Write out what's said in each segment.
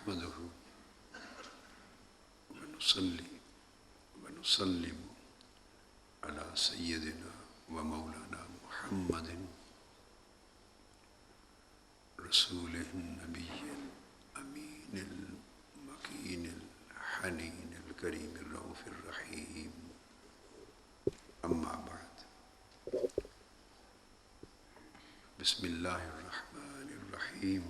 نحمده ونصلي ونسلم على سيدنا ومولانا محمد رسوله النبي الأمين المكين الحنين الكريم الرؤوف الرحيم أما بعد بسم الله الرحمن الرحيم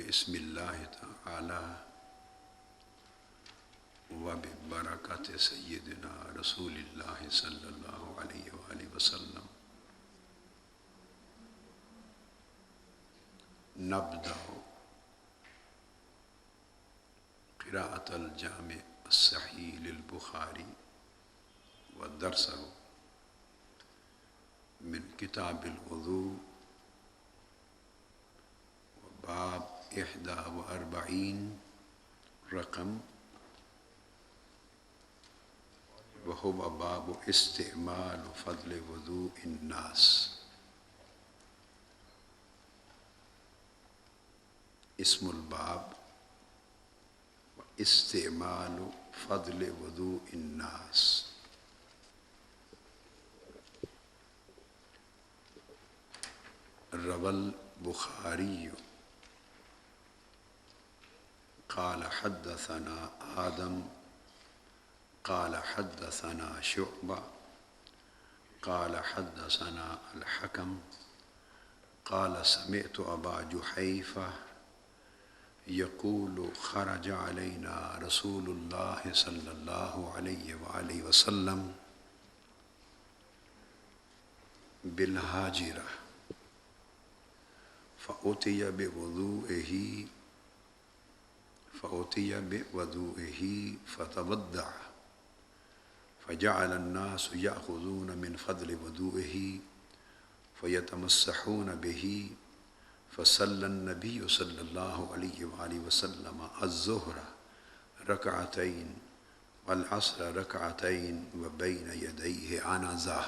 بسم الله تعالى وببركة سيدنا رسول الله صلى الله عليه وآله وسلم نبدأ قراءة الجامع الصحيح للبخاري ودرسه من كتاب الوضوء باب 41 رقم وهو باب استعمال فضل وضوء الناس. اسم الباب استعمال فضل وضوء الناس. روى البخاري قال حدثنا آدم قال حدثنا شعبة قال حدثنا الحكم قال سمعت أبا جحيفة يقول خرج علينا رسول الله صلى الله عليه وآله وسلم بالهاجرة فأتي بوضوئه فتودع فجعل الناس يأخذون من فضل وضوئه فيتمسحون به فصلى النبي صلى الله عليه وآله وسلم الظهر ركعتين والعصر ركعتين وبين يديه عنزة.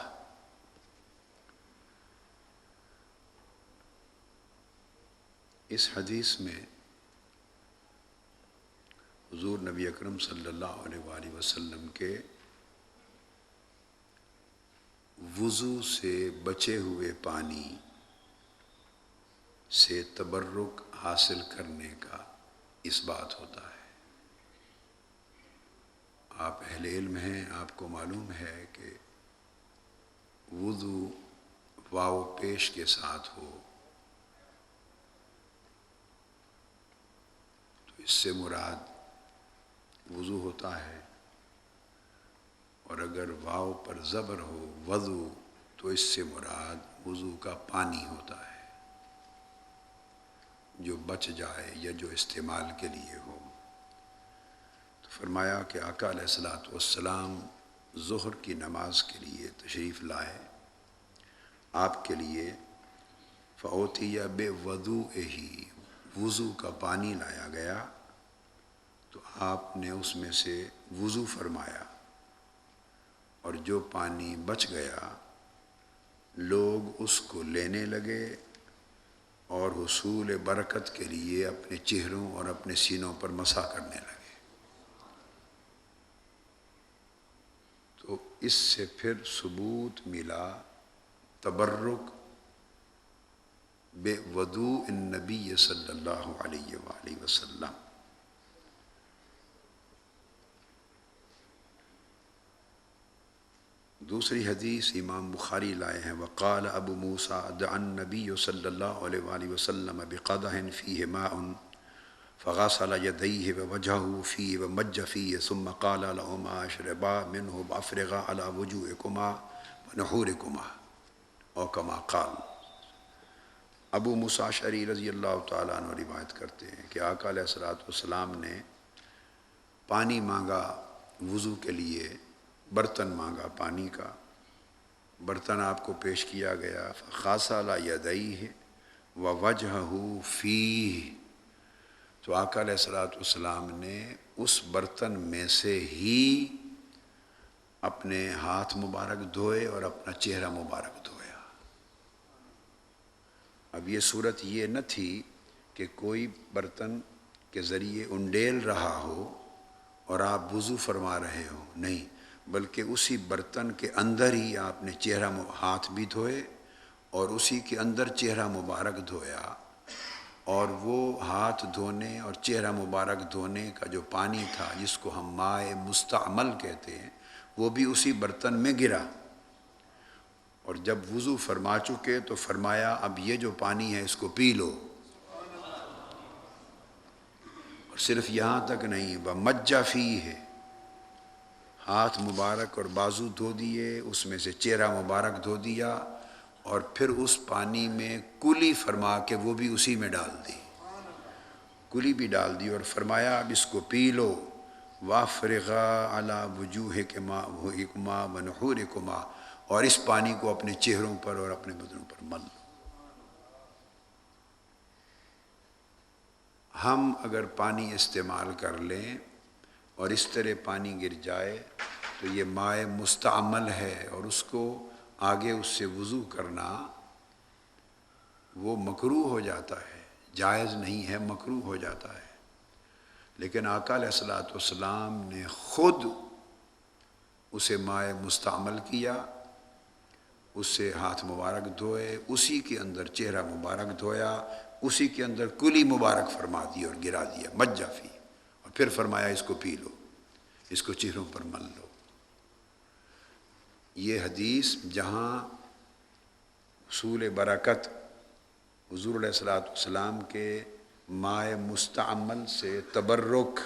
اس حدیث میں حضور نبی اکرم صلی اللہ علیہ وآلہ وسلم کے وضو سے بچے ہوئے پانی سے تبرک حاصل کرنے کا اس بات ہوتا ہے. آپ اہل علم ہیں، آپ کو معلوم ہے کہ وضو واو پیش کے ساتھ ہو تو اس سے مراد وضو ہوتا ہے، اور اگر واو پر زبر ہو وضو تو اس سے مراد وضو کا پانی ہوتا ہے جو بچ جائے یا جو استعمال کے لیے ہو. تو فرمایا کہ آقا علیہ الصلوۃ والسلام ظہر کی نماز کے لیے تشریف لائے. آپ کے لیے فأوتي بوضوئه وضو کا پانی لایا گیا تو آپ نے اس میں سے وضو فرمایا، اور جو پانی بچ گیا لوگ اس کو لینے لگے اور حصول برکت کے لیے اپنے چہروں اور اپنے سینوں پر مسح کرنے لگے. تو اس سے پھر ثبوت ملا تبرک بے وضوء النبی صلی اللہ علیہ وآلہ وسلم. دوسری حدیث امام بخاری لائے ہیں. وقال ابو موسیٰ دعا النبی صلی اللہ علیہ وآلہ وسلم بقدح فیہ ماء فغسل یدیہ ووجہہ فیہ ومج فیہ ثم قال لہما اشربا منہ وافرغا علی وجوہکما ونحورکما او کما قال. ابو موسیٰ اشعری رضی اللہ تعالیٰ عنہ روایت کرتے ہیں کہ آقا علیہ الصلوۃ والسلام نے پانی مانگا وضو کے لیے، برتن مانگا پانی کا، برتن آپ کو پیش کیا گیا. فغسل یدیہ ووجہہ فیہ، تو آقا علیہ الصلوۃ والسلام نے اس برتن میں سے ہی اپنے ہاتھ مبارک دھوئے اور اپنا چہرہ مبارک دھویا۔ اب یہ صورت یہ نہ تھی کہ کوئی برتن کے ذریعے انڈیل رہا ہو اور آپ وضو فرما رہے ہو، نہیں، بلکہ اسی برتن کے اندر ہی آپ نے ہاتھ بھی دھوئے اور اسی کے اندر چہرہ مبارک دھویا، اور وہ ہاتھ دھونے اور چہرہ مبارک دھونے کا جو پانی تھا جس کو ہم مائع مستعمل کہتے ہیں، وہ بھی اسی برتن میں گرا، اور جب وضو فرما چکے تو فرمایا اب یہ جو پانی ہے اس کو پی لو۔ اور صرف یہاں تک نہیں، وَمَجَّ فِيهِ، ہاتھ مبارک اور بازو دھو دیے، اس میں سے چہرہ مبارک دھو دیا، اور پھر اس پانی میں کلی فرما کے وہ بھی اسی میں ڈال دی، کلی بھی ڈال دی، اور فرمایا اب اس کو پی لو، وَافْرِغَا عَلَى وُجُوهِكُمَا وَنُحُورِكُمَا، اور اس پانی کو اپنے چہروں پر اور اپنے بدنوں پر مل لو۔ ہم اگر پانی استعمال کر لیں اور اس طرح پانی گر جائے تو یہ مائع مستعمل ہے، اور اس کو آگے اس سے وضو کرنا وہ مکروہ ہو جاتا ہے، جائز نہیں ہے، مکروہ ہو جاتا ہے۔ لیکن آقا علیہ الصلوۃ والسلام نے خود اسے مائع مستعمل کیا، اس سے ہاتھ مبارک دھوئے، اسی کے اندر چہرہ مبارک دھویا، اسی کے اندر کلی مبارک فرما دی اور گرا دیا، مجّ فی، اور پھر فرمایا اس کو پی لو، اس کو چہروں پر مل لو۔ یہ حدیث جہاں حصول برکت حضور علیہ الصلوۃ والسلام کے مائع مستعمل سے تبرک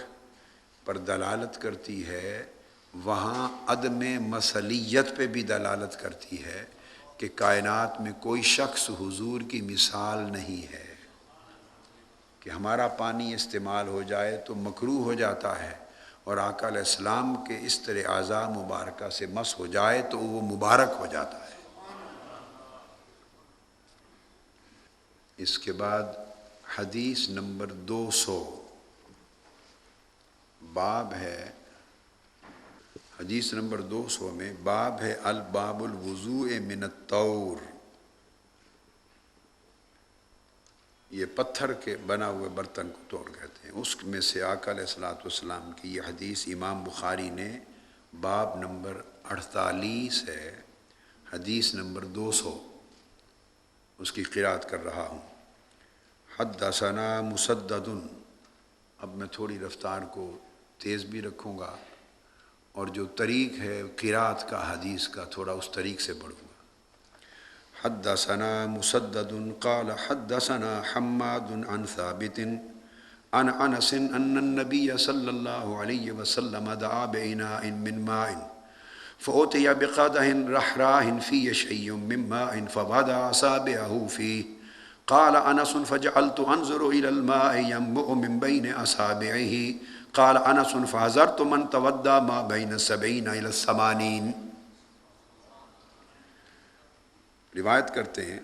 پر دلالت کرتی ہے، وہاں عدم مثلیت پہ بھی دلالت کرتی ہے کہ کائنات میں کوئی شخص حضور کی مثال نہیں ہے کہ ہمارا پانی استعمال ہو جائے تو مکروہ ہو جاتا ہے، اور آقا علیہ السلام کے اس طرح اعضاء مبارکہ سے مس ہو جائے تو وہ مبارک ہو جاتا ہے۔ اس کے بعد حدیث نمبر 200 باب ہے، حدیث نمبر 200 میں باب ہے الباب الوضوء من الطور، یہ پتھر کے بنا ہوئے برتن کو طور کہتے ہیں، اس میں سے آقا علیہ الصلوۃ والسلام کی یہ حدیث امام بخاری نے باب نمبر 48 ہے، حدیث نمبر 200، اس کی قرأت کر رہا ہوں۔ حدثنا مسدد، اب میں تھوڑی رفتار کو تیز بھی رکھوں گا، اور جو طریق ہے قرأت کا حدیث کا تھوڑا اس طریق سے پڑھوں گا۔ حدثنا مسدد قال حدثنا حماد عن ثابت عن انس ان النبي صلى الله عليه وسلم دعا بإناء من ماء فأتي بقدح رحراء فيه شيء من ماء فوضع أصابعه فيه، قال انس فجعلت انظر الى الماء ينبع من بين اصابعه، قال انس فحذرت من تودى ما بين 70 الى 80۔ روایت کرتے ہیں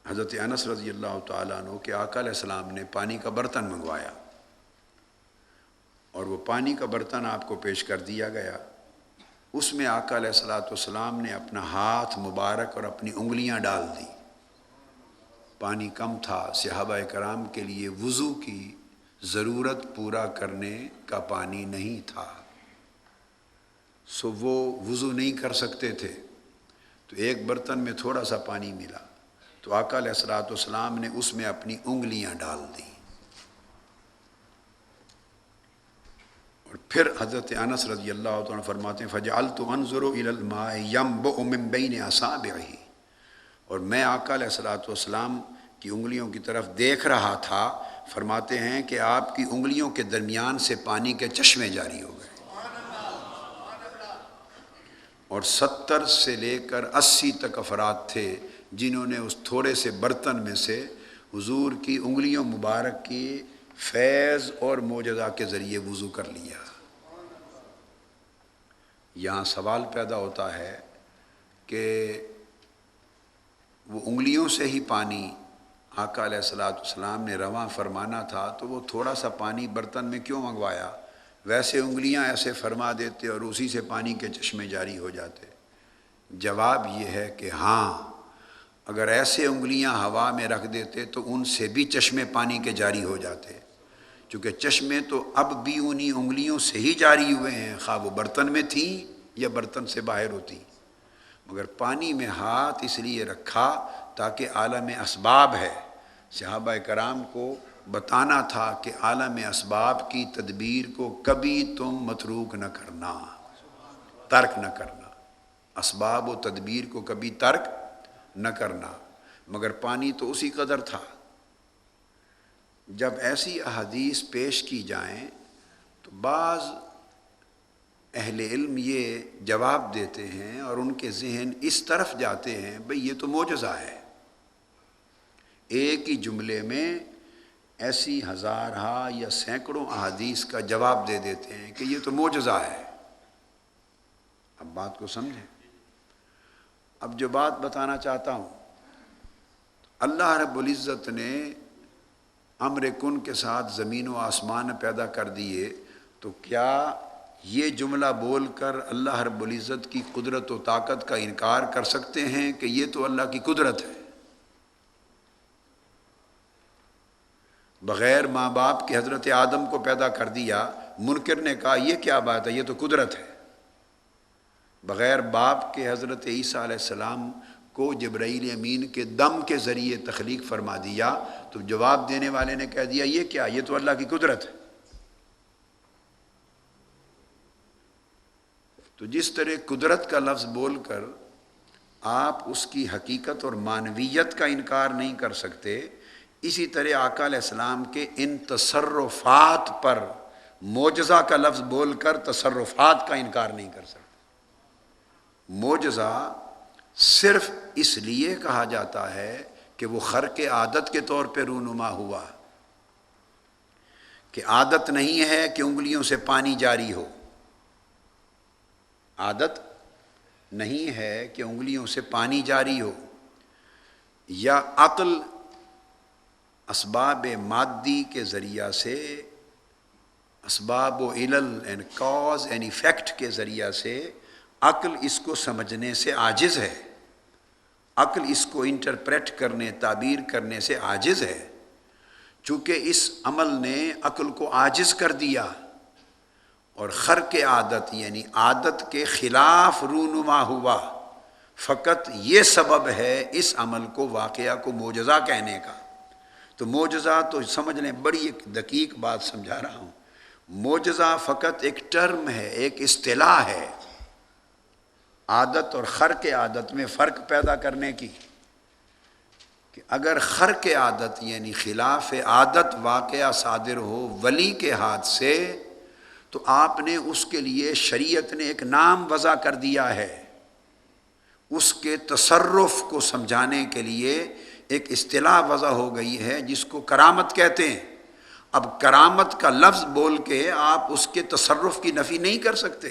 حضرت انس رضی اللہ تعالیٰ عنہ کہ آقا علیہ السلام نے پانی کا برتن منگوایا، اور وہ پانی کا برتن آپ کو پیش کر دیا گیا، اس میں آقا علیہ الصلوۃ والسلام نے اپنا ہاتھ مبارک اور اپنی انگلیاں ڈال دی۔ پانی کم تھا، صحابہ کرام کے لیے وضو کی ضرورت پورا کرنے کا پانی نہیں تھا، سو وہ وضو نہیں کر سکتے تھے، تو ایک برتن میں تھوڑا سا پانی ملا تو آقا علیہ الصلوۃ والسلام نے اس میں اپنی انگلیاں ڈال دیں، اور پھر حضرت انس رضی اللہ عنہ فرماتے ہیں فجعلت انظر الى الماء ينبع من بين اصابعه، اور میں آقا علیہ الصلوۃ والسلام کی انگلیوں کی طرف دیکھ رہا تھا، فرماتے ہیں کہ آپ کی انگلیوں کے درمیان سے پانی کے چشمے جاری ہو گئے، اور 70 سے لے کر 80 تک افراد تھے جنہوں نے اس تھوڑے سے برتن میں سے حضور کی انگلیوں مبارک کی فیض اور معجزہ کے ذریعے وضو کر لیا۔ یہاں سوال پیدا ہوتا ہے کہ وہ انگلیوں سے ہی پانی آقا علیہ الصلوۃ والسلام نے رواں فرمانا تھا، تو وہ تھوڑا سا پانی برتن میں کیوں منگوایا؟ ویسے انگلیاں ایسے فرما دیتے اور اسی سے پانی کے چشمے جاری ہو جاتے؟ جواب یہ ہے کہ ہاں، اگر ایسے انگلیاں ہوا میں رکھ دیتے تو ان سے بھی چشمے پانی کے جاری ہو جاتے، چونکہ چشمے تو اب بھی انہی انگلیوں سے ہی جاری ہوئے ہیں، خواہ وہ برتن میں تھیں یا برتن سے باہر ہوتی، مگر پانی میں ہاتھ اس لیے رکھا تاکہ عالم اسباب ہے، صحابہ کرام کو بتانا تھا کہ عالم اسباب کی تدبیر کو کبھی تم متروک نہ کرنا، ترک نہ کرنا، اسباب و تدبیر کو کبھی ترک نہ کرنا، مگر پانی تو اسی قدر تھا۔ جب ایسی احادیث پیش کی جائیں تو بعض اہل علم یہ جواب دیتے ہیں اور ان کے ذہن اس طرف جاتے ہیں، بھئی یہ تو معجزہ ہے، ایک ہی جملے میں ایسی ہزارہا یا سینکڑوں احادیث کا جواب دے دیتے ہیں کہ یہ تو معجزہ ہے۔ اب بات کو سمجھیں۔ اب جو بات بتانا چاہتا ہوں، اللہ رب العزت نے امر کن کے ساتھ زمین و آسمان پیدا کر دیے، تو کیا یہ جملہ بول کر اللہ رب العزت کی قدرت و طاقت کا انکار کر سکتے ہیں کہ یہ تو اللہ کی قدرت ہے؟ بغیر ماں باپ کے حضرت آدم کو پیدا کر دیا، منکر نے کہا یہ کیا بات ہے، یہ تو قدرت ہے۔ بغیر باپ کے حضرت عیسیٰ علیہ السلام کو جبرائیل امین کے دم کے ذریعے تخلیق فرما دیا، تو جواب دینے والے نے کہہ دیا یہ کیا، یہ تو اللہ کی قدرت ہے۔ تو جس طرح قدرت کا لفظ بول کر آپ اس کی حقیقت اور معنویت کا انکار نہیں کر سکتے، اسی طرح آقا علیہ السلام کے ان تصرفات پر معجزہ کا لفظ بول کر تصرفات کا انکار نہیں کر سکتے۔ معجزہ صرف اس لیے کہا جاتا ہے کہ وہ خرق عادت کے طور پہ رونما ہوا، کہ عادت نہیں ہے کہ انگلیوں سے پانی جاری ہو، عادت نہیں ہے کہ انگلیوں سے پانی جاری ہو، یا عقل اسباب مادی کے ذریعہ سے، اسباب و علل اینڈ کاز اینڈ ایفیکٹ کے ذریعہ سے عقل اس کو سمجھنے سے عاجز ہے، عقل اس کو انٹرپریٹ کرنے، تعبیر کرنے سے عاجز ہے، چونکہ اس عمل نے عقل کو عاجز کر دیا، اور خرق عادت یعنی عادت کے خلاف رونما ہوا۔ فقط یہ سبب ہے اس عمل کو، واقعہ کو معجزہ کہنے کا۔ تو معجزہ تو سمجھ لیں، بڑی ایک دقیق بات سمجھا رہا ہوں، معجزہ فقط ایک ٹرم ہے، ایک اصطلاح ہے عادت اور خرق عادت میں فرق پیدا کرنے کی، کہ اگر خرق عادت یعنی خلاف عادت واقعہ صادر ہو ولی کے ہاتھ سے، تو آپ نے اس کے لیے، شریعت نے ایک نام وضع کر دیا ہے، اس کے تصرف کو سمجھانے کے لیے ایک اصطلاح وضع ہو گئی ہے جس کو کرامت کہتے ہیں۔ اب کرامت کا لفظ بول کے آپ اس کے تصرف کی نفی نہیں کر سکتے۔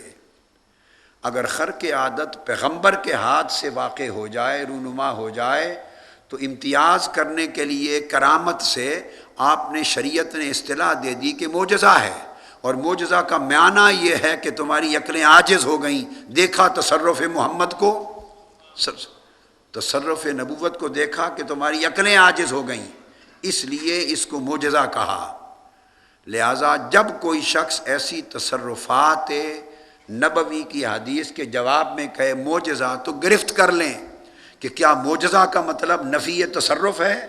اگر خرق عادت پیغمبر کے ہاتھ سے واقع ہو جائے، رونما ہو جائے، تو امتیاز کرنے کے لیے کرامت سے آپ نے، شریعت نے اصطلاح دے دی کہ معجزہ ہے، اور معجزہ کا معنی یہ ہے کہ تمہاری عقلیں عاجز ہو گئیں، دیکھا تصرف محمد کو، تصرف نبوت کو دیکھا کہ تمہاری عقلیں عاجز ہو گئیں، اس لیے اس کو معجزہ کہا۔ لہٰذا جب کوئی شخص ایسی تصرفات نبوی کی حدیث کے جواب میں کہے معجزہ، تو گرفت کر لیں کہ کیا معجزہ کا مطلب نفی تصرف ہے؟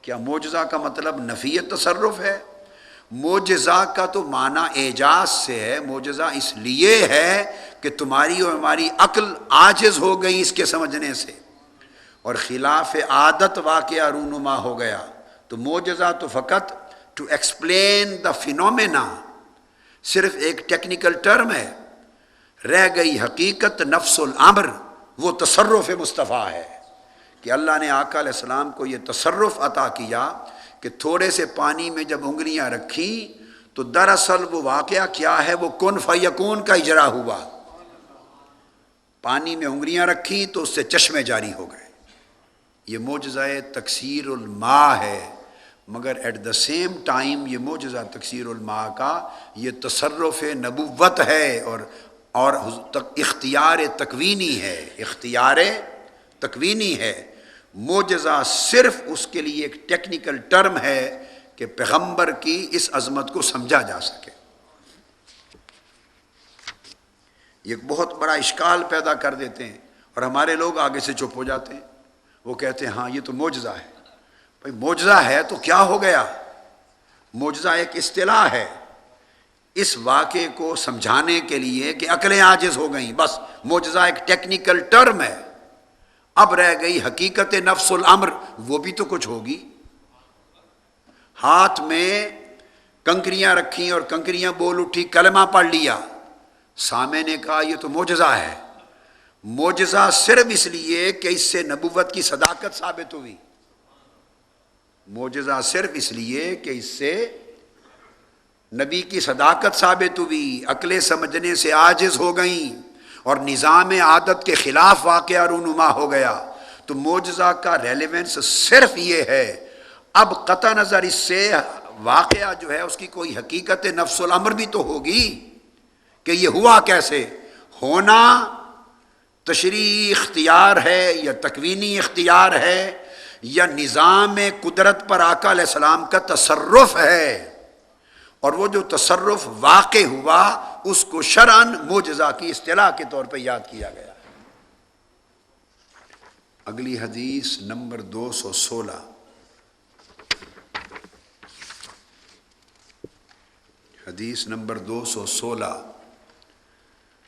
کیا معجزہ کا مطلب نفی تصرف ہے؟ معجزہ کا تو معنی اعجاز سے ہے، معجزہ اس لیے ہے کہ تمہاری اور ہماری عقل عاجز ہو گئی اس کے سمجھنے سے، اور خلاف عادت واقعہ رونما ہو گیا۔ تو معجزہ تو فقط ٹو ایکسپلین دا فینومینا، صرف ایک ٹیکنیکل ٹرم ہے، رہ گئی حقیقت نفس الامر، وہ تصرف مصطفیٰ ہے، کہ اللہ نے آقا علیہ السلام کو یہ تصرف عطا کیا کہ تھوڑے سے پانی میں جب انگلیاں رکھی تو دراصل وہ واقعہ کیا ہے، وہ کن فیکون کا اجرا ہوا۔ پانی میں انگلیاں رکھی تو اس سے چشمے جاری ہو گئے۔ یہ معجزہ تکثیر الماء ہے، مگر ایٹ دا سیم ٹائم یہ معجزہ تکثیر الماء کا یہ تصرف نبوت ہے اور اختیار تکوینی ہے، اختیار تکوینی ہے۔ معجزہ صرف اس کے لیے ایک ٹیکنیکل ٹرم ہے کہ پیغمبر کی اس عظمت کو سمجھا جا سکے۔ یہ ایک بہت بڑا اشکال پیدا کر دیتے ہیں اور ہمارے لوگ آگے سے چپ ہو جاتے ہیں، وہ کہتے ہیں ہاں یہ تو معجزہ ہے۔ بھائی معجزہ ہے تو کیا ہو گیا؟ معجزہ ایک اصطلاح ہے اس واقعے کو سمجھانے کے لیے کہ عقلیں عاجز ہو گئیں، بس معجزہ ایک ٹیکنیکل ٹرم ہے۔ اب رہ گئی حقیقت نفس الامر، وہ بھی تو کچھ ہوگی۔ ہاتھ میں کنکریاں رکھیں اور کنکریاں بول اٹھی، کلمہ پڑھ لیا، سامع نے کہا یہ تو معجزہ ہے۔ معجزہ صرف اس لیے کہ اس سے نبوت کی صداقت ثابت ہوئی، معجزہ صرف اس لیے کہ اس سے نبی کی صداقت ثابت ہوئی، عقلیں سمجھنے سے عاجز ہو گئیں اور نظام عادت کے خلاف واقعہ رونما ہو گیا۔ تو معجزہ کا ریلیونس صرف یہ ہے۔ اب قطع نظر اس سے واقعہ جو ہے اس کی کوئی حقیقت نفس الامر بھی تو ہوگی کہ یہ ہوا کیسے، ہونا تشریعی اختیار ہے یا تکوینی اختیار ہے یا نظام قدرت پر آقا علیہ السلام کا تصرف ہے، اور وہ جو تصرف واقع ہوا اس کو شرعاً معجزہ کی اصطلاح کے طور پہ یاد کیا گیا۔ اگلی حدیث نمبر 216، حدیث نمبر 216،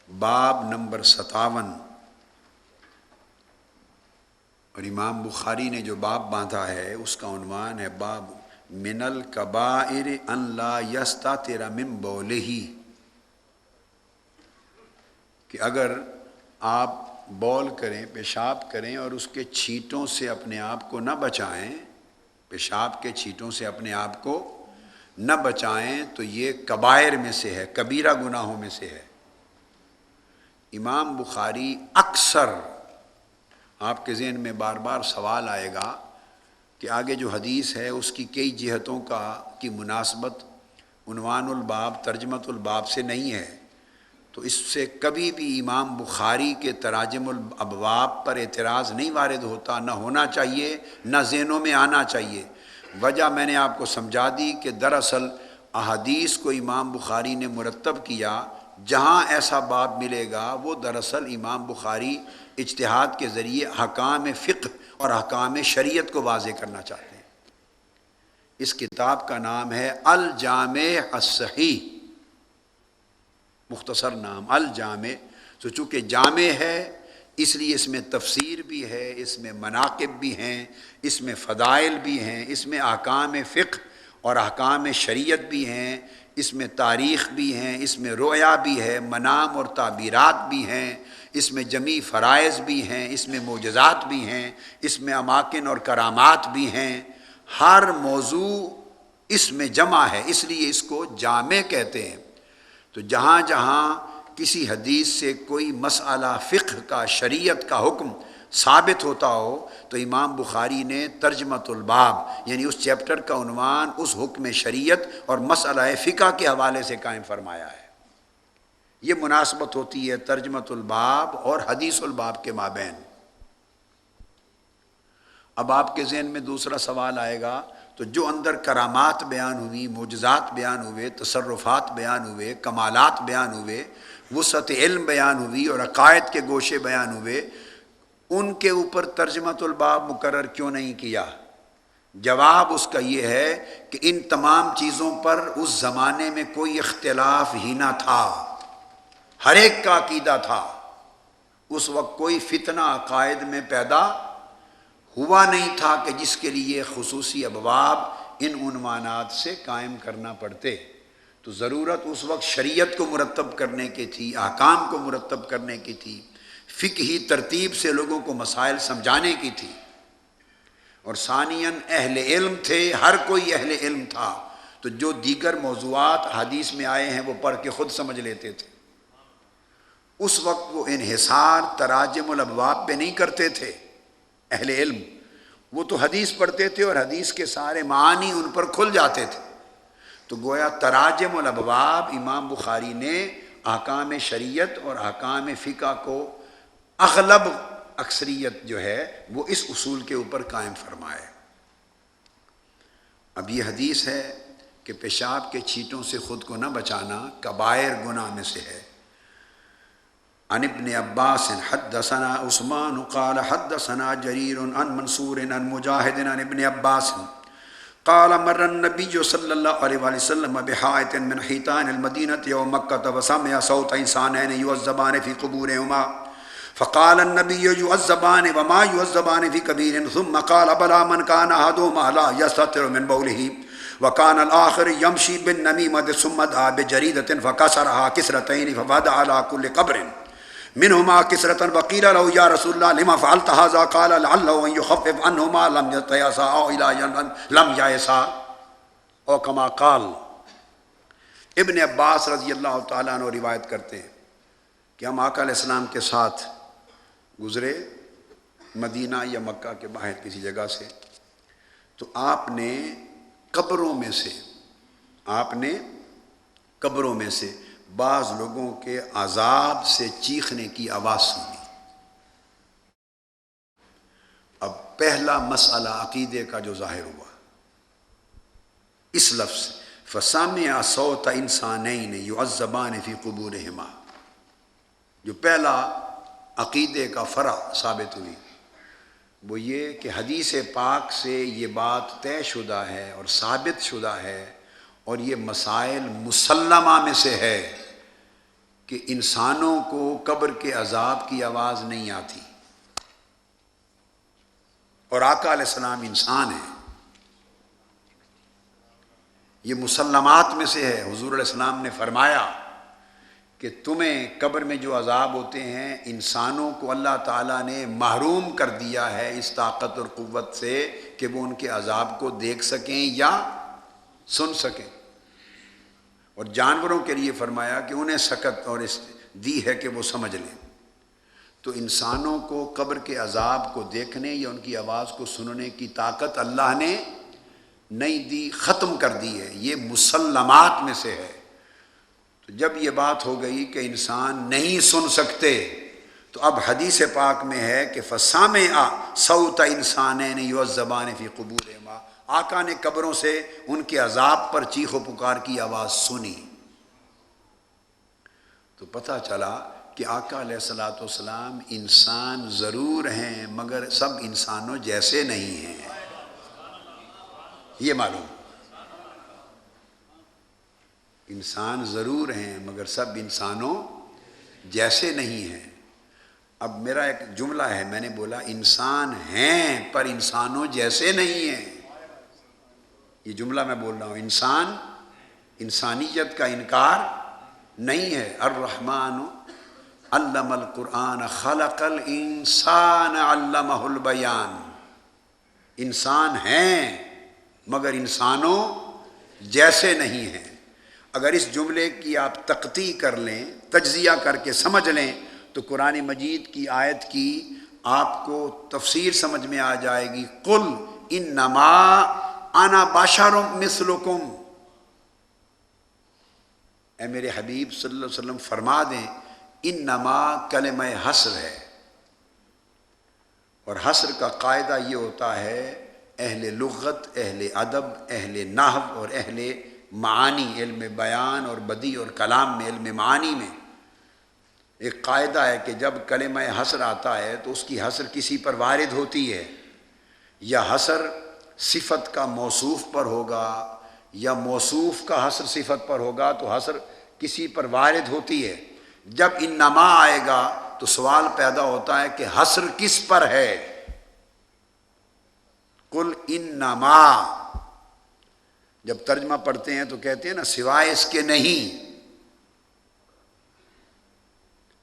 باب نمبر 57، اور امام بخاری نے جو باب باندھا ہے اس کا عنوان ہے باب من الکبائر ان لا یستتر من بولہ، کہ اگر آپ بول کریں، پیشاب کریں اور اس کے چھینٹوں سے اپنے آپ کو نہ بچائیں، پیشاب کے چھینٹوں سے اپنے آپ کو نہ بچائیں تو یہ کبائر میں سے ہے، کبیرہ گناہوں میں سے ہے۔ امام بخاری اکثر، آپ کے ذہن میں بار بار سوال آئے گا کہ آگے جو حدیث ہے اس کی کئی جہتوں کی مناسبت عنوان الباب، ترجمۃ الباب سے نہیں ہے، تو اس سے کبھی بھی امام بخاری کے تراجم الابواب پر اعتراض نہیں وارد ہوتا، نہ ہونا چاہیے، نہ ذہنوں میں آنا چاہیے۔ وجہ میں نے آپ کو سمجھا دی کہ دراصل احادیث کو امام بخاری نے مرتب کیا، جہاں ایسا باب ملے گا وہ دراصل امام بخاری اجتہاد کے ذریعے احکام فقہ اور احکام شریعت کو واضح کرنا چاہتے ہیں۔ اس کتاب کا نام ہے الجامع الصحیح، مختصر نام الجامع۔ تو چونکہ جامع ہے اس لیے اس میں تفسیر بھی ہے، اس میں مناقب بھی ہیں، اس میں فضائل بھی ہیں، اس میں احکام فقہ اور احکام شریعت بھی ہیں، اس میں تاریخ بھی ہیں، اس میں رؤیا بھی ہے، منام اور تعبیرات بھی ہیں، اس میں جمیع فرائض بھی ہیں، اس میں معجزات بھی ہیں، اس میں اماکن اور کرامات بھی ہیں، ہر موضوع اس میں جمع ہے، اس لیے اس کو جامع کہتے ہیں۔ تو جہاں جہاں کسی حدیث سے کوئی مسئلہ فقہ کا، شریعت کا حکم ثابت ہوتا ہو تو امام بخاری نے ترجمۃ الباب یعنی اس چیپٹر کا عنوان اس حکم شریعت اور مسئلہ فقہ کے حوالے سے قائم فرمایا ہے۔ یہ مناسبت ہوتی ہے ترجمۃ الباب اور حدیث الباب کے مابین۔ اب آپ کے ذہن میں دوسرا سوال آئے گا، تو جو اندر کرامات بیان ہوئی، معجزات بیان ہوئے، تصرفات بیان ہوئے، کمالات بیان ہوئے، وسعت علم بیان ہوئی اور عقائد کے گوشے بیان ہوئے، ان کے اوپر ترجمۃ الباب مقرر کیوں نہیں کیا؟ جواب اس کا یہ ہے کہ ان تمام چیزوں پر اس زمانے میں کوئی اختلاف ہی نہ تھا، ہر ایک کا عقیدہ تھا۔ اس وقت کوئی فتنہ عقائد میں پیدا ہوا نہیں تھا کہ جس کے لیے خصوصی ابواب ان عنوانات سے قائم کرنا پڑتے۔ تو ضرورت اس وقت شریعت کو مرتب کرنے کی تھی، احکام کو مرتب کرنے کی تھی، فقہی ترتیب سے لوگوں کو مسائل سمجھانے کی تھی، اور ثانیاً اہل علم تھے، ہر کوئی اہل علم تھا، تو جو دیگر موضوعات حدیث میں آئے ہیں وہ پڑھ کے خود سمجھ لیتے تھے۔ اس وقت وہ انحصار تراجم الابواب پہ نہیں کرتے تھے اہل علم، وہ تو حدیث پڑھتے تھے اور حدیث کے سارے معانی ان پر کھل جاتے تھے. تو گویا تراجم الابواب امام بخاری نے احکام شریعت اور احکام فقہ کو اغلب اکثریت جو ہے وہ اس اصول کے اوپر قائم فرمائے. اب یہ حدیث ہے کہ پیشاب کے چھینٹوں سے خود کو نہ بچانا کبائر گناہ میں سے ہے. عن ابن عباس حدثنا عثمان قال حدثنا جرير عن منصور عن مجاهد عن ابن عباس قال مر النبي صلى الله عليه وسلم بحائط من حيطان المدينة يوم مكة وسمع صوت إنسانين يعذبان في قبورهما فقال النبي يعذبان وما يعذبان في كبير ثم قال بلى من كان أحدهما لا يستتر من بوله وكان الآخر يمشي بالنميمة ثم دعا بجريدة فكسرها كسرتين فبدا على كل قبر منهما كسرة وقيل له يا رسول الله لما فعلت هذا قال لعله أن يخفف عنهما لم يتيسا أو لم ييسا او كما قال. ابن عباس رضی اللہ تعالیٰ عنہ روایت کرتے ہیں کہ ہم آقا علیہ السلام کے ساتھ گزرے مدینہ یا مکہ کے باہر کسی جگہ سے، تو آپ نے قبروں میں سے بعض لوگوں کے عذاب سے چیخنے کی آواز سنی. اب پہلا مسئلہ عقیدے کا جو ظاہر ہوا اس لفظ فسامع صوت انسانین یعذبان فی قبورہما، جو پہلا عقیدے کا فرع ثابت ہوئی وہ یہ کہ حدیث پاک سے یہ بات طے شدہ ہے اور ثابت شدہ ہے اور یہ مسائل مسلمہ میں سے ہے کہ انسانوں کو قبر کے عذاب کی آواز نہیں آتی، اور آقا علیہ السلام انسان ہیں. یہ مسلمات میں سے ہے. حضور علیہ السلام نے فرمایا کہ تمہیں قبر میں جو عذاب ہوتے ہیں انسانوں کو اللہ تعالیٰ نے محروم کر دیا ہے اس طاقت اور قوت سے کہ وہ ان کے عذاب کو دیکھ سکیں یا سن سکیں، اور جانوروں کے لیے فرمایا کہ انہیں سکت اور دی ہے کہ وہ سمجھ لیں. تو انسانوں کو قبر کے عذاب کو دیکھنے یا ان کی آواز کو سننے کی طاقت اللہ نے نہیں دی، ختم کر دی ہے. یہ مسلمات میں سے ہے. تو جب یہ بات ہو گئی کہ انسان نہیں سن سکتے تو اب حدیث پاک میں ہے کہ فسامع صوت انسانین یعذبان فی قبورہما، آقا نے قبروں سے ان کے عذاب پر چیخ و پکار کی آواز سنی. تو پتہ چلا کہ آقا علیہ الصلوۃ والسلام انسان ضرور ہیں مگر سب انسانوں جیسے نہیں ہیں. یہ معلوم، انسان ضرور ہیں مگر سب انسانوں جیسے نہیں ہیں. اب میرا ایک جملہ ہے، میں نے بولا انسان ہیں پر انسانوں جیسے نہیں ہیں. یہ جملہ میں بول رہا ہوں، انسان انسانیت کا انکار نہیں ہے. الرحمن علم القرآن خلق الانسان علمہ البیان. انسان ہیں مگر انسانوں جیسے نہیں ہیں. اگر اس جملے کی آپ تقطیع کر لیں، تجزیہ کر کے سمجھ لیں تو قرآن مجید کی آیت کی آپ کو تفسیر سمجھ میں آ جائے گی. قل انما انا بشر مثلکم، اے میرے حبیب صلی اللہ علیہ وسلم فرما دیں انما کلمہ حصر ہے، اور حصر کا قاعدہ یہ ہوتا ہے اہل لغت، اہل ادب، اہل نحو اور اہل معانی، علم بیان اور بدیع اور کلام میں، علم معانی میں ایک قاعدہ ہے کہ جب کلمہ حصر آتا ہے تو اس کی حصر کسی پر وارد ہوتی ہے، یا حصر صفت کا موصوف پر ہوگا یا موصوف کا حصر صفت پر ہوگا تو حصر کسی پر وارد ہوتی ہے. جب انما آئے گا تو سوال پیدا ہوتا ہے کہ حصر کس پر ہے. قل انما، جب ترجمہ پڑھتے ہیں تو کہتے ہیں نا سوائے اس کے نہیں،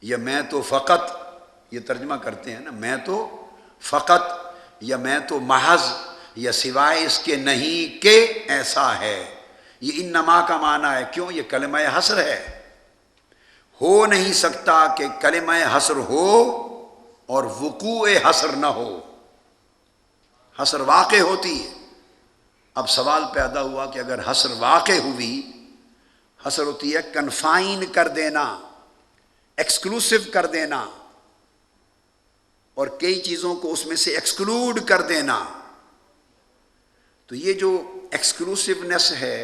یا میں تو فقط، یہ ترجمہ کرتے ہیں نا میں تو فقط یا میں تو محض یا سوائے اس کے نہیں کہ ایسا ہے. یہ انما کا معنی ہے. کیوں؟ یہ کلمہ حصر ہے. ہو نہیں سکتا کہ کلمہ حصر ہو اور وقوع حصر نہ ہو. حسر واقع ہوتی ہے۔ اب سوال پیدا ہوا کہ اگر حسر واقع ہوئی، حسر ہوتی ہے کنفائن کر دینا، ایکسکلوسیو کر دینا، اور کئی چیزوں کو اس میں سے ایکسکلوڈ کر دینا، تو یہ جو ایکسکلوسیونیس ہے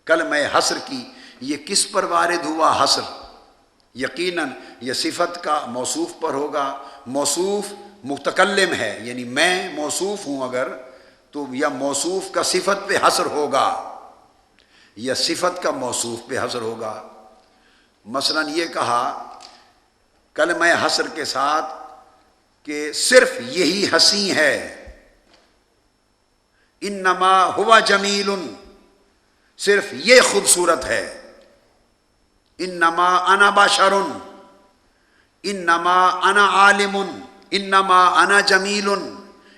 کلمہ حسر کی، یہ کس پر وارد ہوا؟ حسر یقیناً یہ صفت کا موصوف پر ہوگا۔ موصوف متکلم ہے، یعنی میں موصوف ہوں اگر، تو یا موصوف کا صفت پہ حسر ہوگا یا صفت کا موصوف پہ حسر ہوگا۔ مثلا یہ کہا کلمہ حسر کے ساتھ کہ صرف یہی ہنسی ہے، انما ہوا جمیل، صرف یہ خوبصورت ہے، انما انا بشر، انما انا عالم، انما انا جمیل،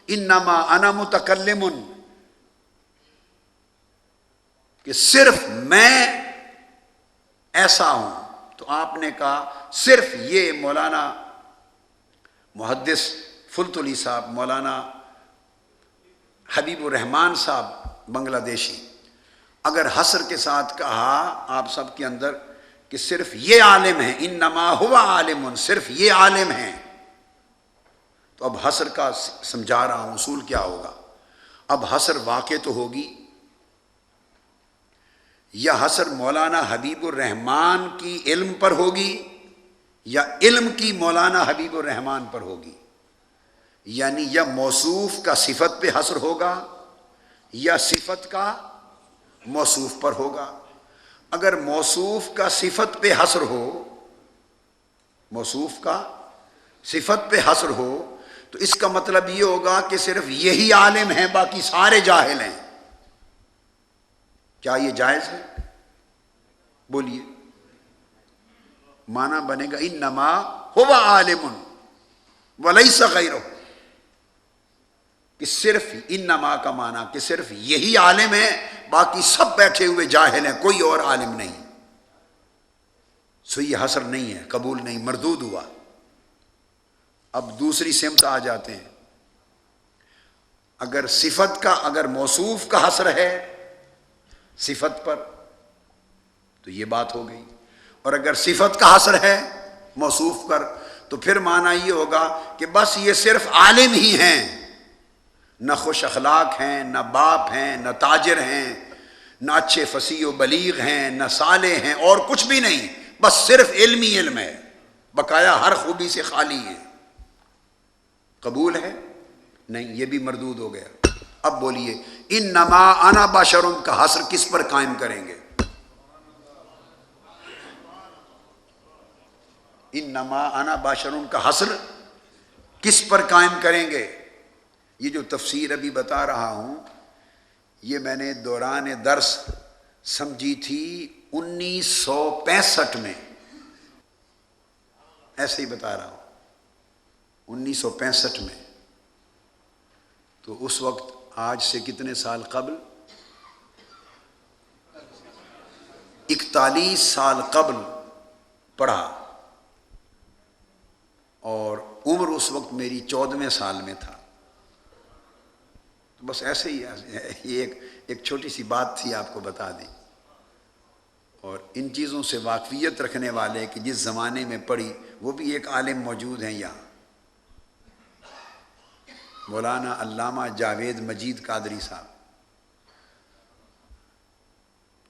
انما انا متکلم، کہ صرف میں ایسا ہوں۔ تو آپ نے کہا صرف یہ مولانا محدث فلتلی صاحب، مولانا حبیب الرحمان صاحب بنگلہ دیشی، اگر حسر کے ساتھ کہا آپ سب کے اندر کہ صرف یہ عالم ہے، انما ہوا عالم، صرف یہ عالم ہے، تو اب حسر کا سمجھا رہا ہوں اصول کیا ہوگا۔ اب حسر واقع تو ہوگی، یا حسر مولانا حبیب الرحمان کی علم پر ہوگی، یا علم کی مولانا حبیب الرحمان پر ہوگی، یعنی یا موصوف کا صفت پہ حسر ہوگا یا صفت کا موصوف پر ہوگا۔ اگر موصوف کا صفت پہ حسر ہو، موصوف کا صفت پہ حسر ہو، تو اس کا مطلب یہ ہوگا کہ صرف یہی عالم ہیں، باقی سارے جاہل ہیں۔ کیا یہ جائز ہے؟ بولیے۔ معنی بنے گا انما هو عالم ولیس غیرہ، کہ صرف انما کا معنی کہ صرف یہی عالم ہے، باقی سب بیٹھے ہوئے جاہل ہیں، کوئی اور عالم نہیں۔ سو یہ حسر نہیں ہے، قبول نہیں، مردود ہوا۔ اب دوسری سمت آ جاتے ہیں، اگر صفت کا، اگر موصوف کا حسر ہے صفت پر تو یہ بات ہو گئی، اور اگر صفت کا حسر ہے موصوف پر تو پھر معنی یہ ہوگا کہ بس یہ صرف عالم ہی ہیں، نہ خوش اخلاق ہیں، نہ باپ ہیں، نہ تاجر ہیں، نہ اچھے فصیح و بلیغ ہیں، نہ صالح ہیں، اور کچھ بھی نہیں، بس صرف علم ہی علم ہے، بقایا ہر خوبی سے خالی ہے۔ قبول ہے؟ نہیں، یہ بھی مردود ہو گیا۔ اب بولیے انما انا بشر کا حسر کس پر قائم کریں گے؟ انما انا بشر کا حسر کس پر قائم کریں گے؟ یہ جو تفسیر ابھی بتا رہا ہوں، یہ میں نے دوران درس سمجھی تھی 1965 میں، ایسے ہی بتا رہا ہوں 1965 میں۔ تو اس وقت آج سے کتنے سال قبل؟ 41 سال قبل پڑھا، اور عمر اس وقت میری 14ویں سال میں تھا۔ تو بس ایسے ہی یہ ایک چھوٹی سی بات تھی، آپ کو بتا دیں۔ اور ان چیزوں سے واقفیت رکھنے والے کہ جس زمانے میں پڑھی، وہ بھی ایک عالم موجود ہیں یہاں، مولانا علامہ جاوید مجید قادری صاحب۔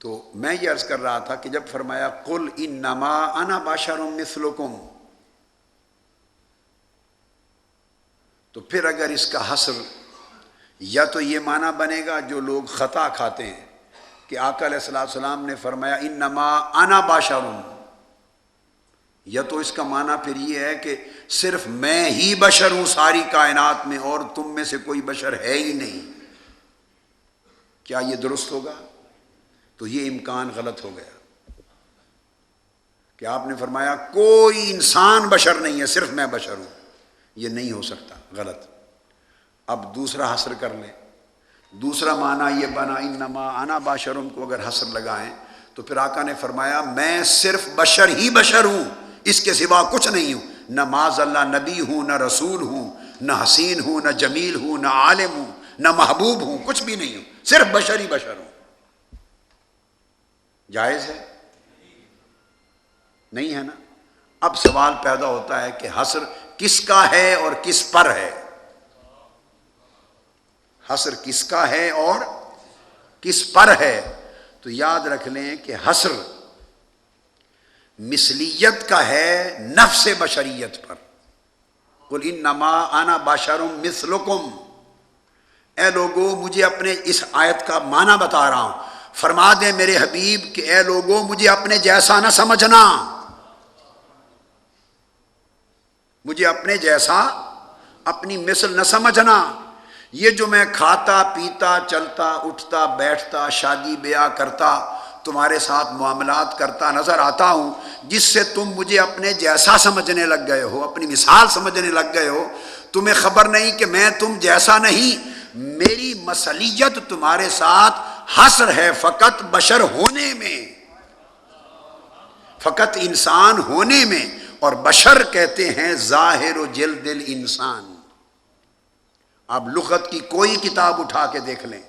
تو میں یہ عرض کر رہا تھا کہ جب فرمایا قل انما انا بشر مثلکم، تو پھر اگر اس کا حسر یا تو یہ معنی بنے گا جو لوگ خطا کھاتے ہیں کہ آقا علیہ السلام نے فرمایا انما انا بشر، یا تو اس کا معنی پھر یہ ہے کہ صرف میں ہی بشر ہوں ساری کائنات میں، اور تم میں سے کوئی بشر ہے ہی نہیں۔ کیا یہ درست ہوگا؟ تو یہ امکان غلط ہو گیا کہ آپ نے فرمایا کوئی انسان بشر نہیں ہے، صرف میں بشر ہوں، یہ نہیں ہو سکتا، غلط۔ اب دوسرا حسر کر لیں، دوسرا معنی یہ بنا انما انا بشر کو اگر حسر لگائیں تو پھر آقا نے فرمایا میں صرف بشر ہی بشر ہوں، اس کے سوا کچھ نہیں ہوں، نہ معاذ اللہ نبی ہوں، نہ رسول ہوں، نہ حسین ہوں، نہ جمیل ہوں، نہ عالم ہوں، نہ محبوب ہوں، کچھ بھی نہیں ہوں، صرف بشر ہی بشر ہوں۔ جائز ہے؟ نہیں ہے نا۔ اب سوال پیدا ہوتا ہے کہ حصر کس کا ہے اور کس پر ہے؟ حصر کس کا ہے اور کس پر ہے؟ تو یاد رکھ لیں کہ حصر مثلیت کا ہے نفس بشریت پر۔ قل انما انا بشر مثلکم، اے لوگو مجھے اپنے اس آیت کا معنی بتا رہا ہوں، فرما دیں میرے حبیب کہ اے لوگو مجھے اپنے جیسا نہ سمجھنا، مجھے اپنے جیسا اپنی مثل نہ سمجھنا۔ یہ جو میں کھاتا پیتا چلتا اٹھتا بیٹھتا شادی بیاہ کرتا تمہارے ساتھ معاملات کرتا نظر آتا ہوں، جس سے تم مجھے اپنے جیسا سمجھنے لگ گئے ہو، اپنی مثال سمجھنے لگ گئے ہو، تمہیں خبر نہیں کہ میں تم جیسا نہیں، میری مثلیت تمہارے ساتھ حصر ہے فقط بشر ہونے میں، فقط انسان ہونے میں۔ اور بشر کہتے ہیں ظاہر و جلد الانسان۔ آپ لغت کی کوئی کتاب اٹھا کے دیکھ لیں،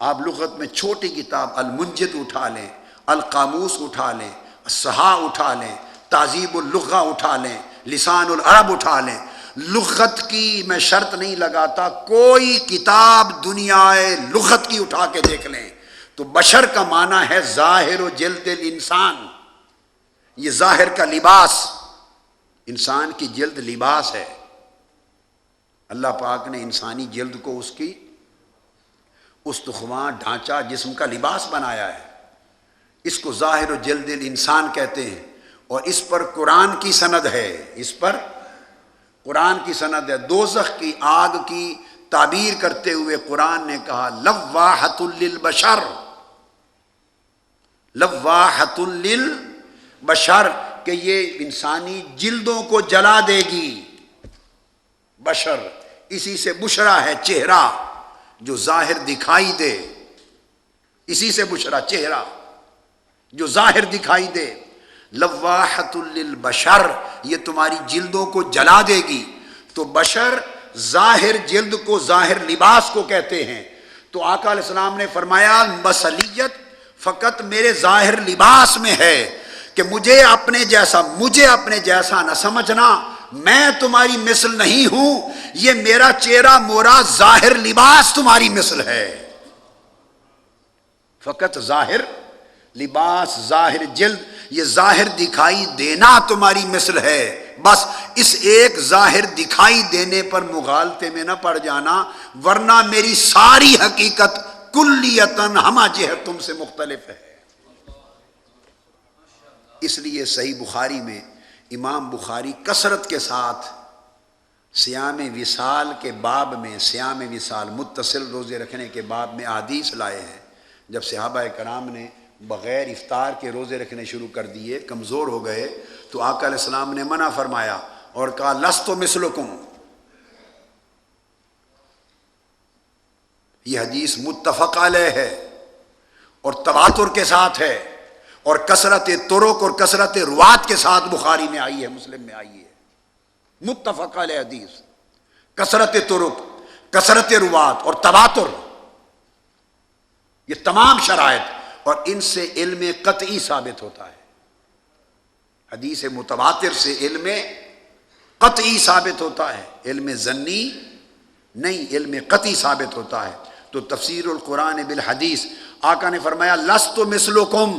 آپ لغت میں چھوٹی کتاب المنجد اٹھا لیں، القاموس اٹھا لیں، الصحاح اٹھا لیں، تہذیب اللغہ اٹھا لیں، لسان العرب اٹھا لیں، لغت کی میں شرط نہیں لگاتا، کوئی کتاب دنیا لغت کی اٹھا کے دیکھ لیں تو بشر کا معنی ہے ظاہر و جلد الانسان۔ یہ ظاہر کا لباس، انسان کی جلد لباس ہے۔ اللہ پاک نے انسانی جلد کو اس کی استخوان ڈھانچہ جسم کا لباس بنایا ہے، اس کو ظاہر و جلد الانسان کہتے ہیں۔ اور اس پر قرآن کی سند ہے، اس پر قرآن کی سند ہے۔ دوزخ کی آگ کی تعبیر کرتے ہوئے قرآن نے کہا لواحۃ للبشر، لواحۃ للبشر، کہ یہ انسانی جلدوں کو جلا دے گی۔ بشر اسی سے بشرا ہے چہرہ جو ظاہر دکھائی دے، اسی سے بشرا چہرہ جو ظاہر دکھائی دے۔ لواحۃ للبشر، یہ تمہاری جلدوں کو جلا دے گی۔ تو بشر ظاہر جلد کو ظاہر لباس کو کہتے ہیں۔ تو آقا علیہ السلام نے فرمایا مثلیت فقط میرے ظاہر لباس میں ہے کہ مجھے اپنے جیسا نہ سمجھنا، میں تمہاری مثل نہیں ہوں، یہ میرا چہرہ مورا ظاہر لباس تمہاری مثل ہے۔ فقط ظاہر لباس، ظاہر جلد، یہ ظاہر دکھائی دینا تمہاری مثل ہے۔ بس اس ایک ظاہر دکھائی دینے پر مغالطے میں نہ پڑ جانا، ورنہ میری ساری حقیقت کلیتاً ہمہ جہت تم سے مختلف ہے۔ اس لیے صحیح بخاری میں امام بخاری کثرت کے ساتھ صیام وصال کے باب میں، صیام وصال متصل روزے رکھنے کے باب میں احادیث لائے ہیں۔ جب صحابہ کرام نے بغیر افطار کے روزے رکھنے شروع کر دیے، کمزور ہو گئے، تو آقا علیہ السلام نے منع فرمایا اور کہا لست مثلکم۔ یہ حدیث متفق علیہ ہے اور تواتر کے ساتھ ہے، اور کثرت طرق اور کثرت روات کے ساتھ بخاری میں آئی ہے، مسلم میں آئی ہے، متفق علیہ حدیث۔ کثرت طرق، کثرت روات اور تواتر، یہ تمام شرائط، اور ان سے علم قطعی ثابت ہوتا ہے۔ حدیث متواتر سے علم قطعی ثابت ہوتا ہے، علم ظنی نہیں، علم قطعی ثابت ہوتا ہے۔ تو تفسیر القرآن بالحدیث، آقا نے فرمایا لست مثلکم،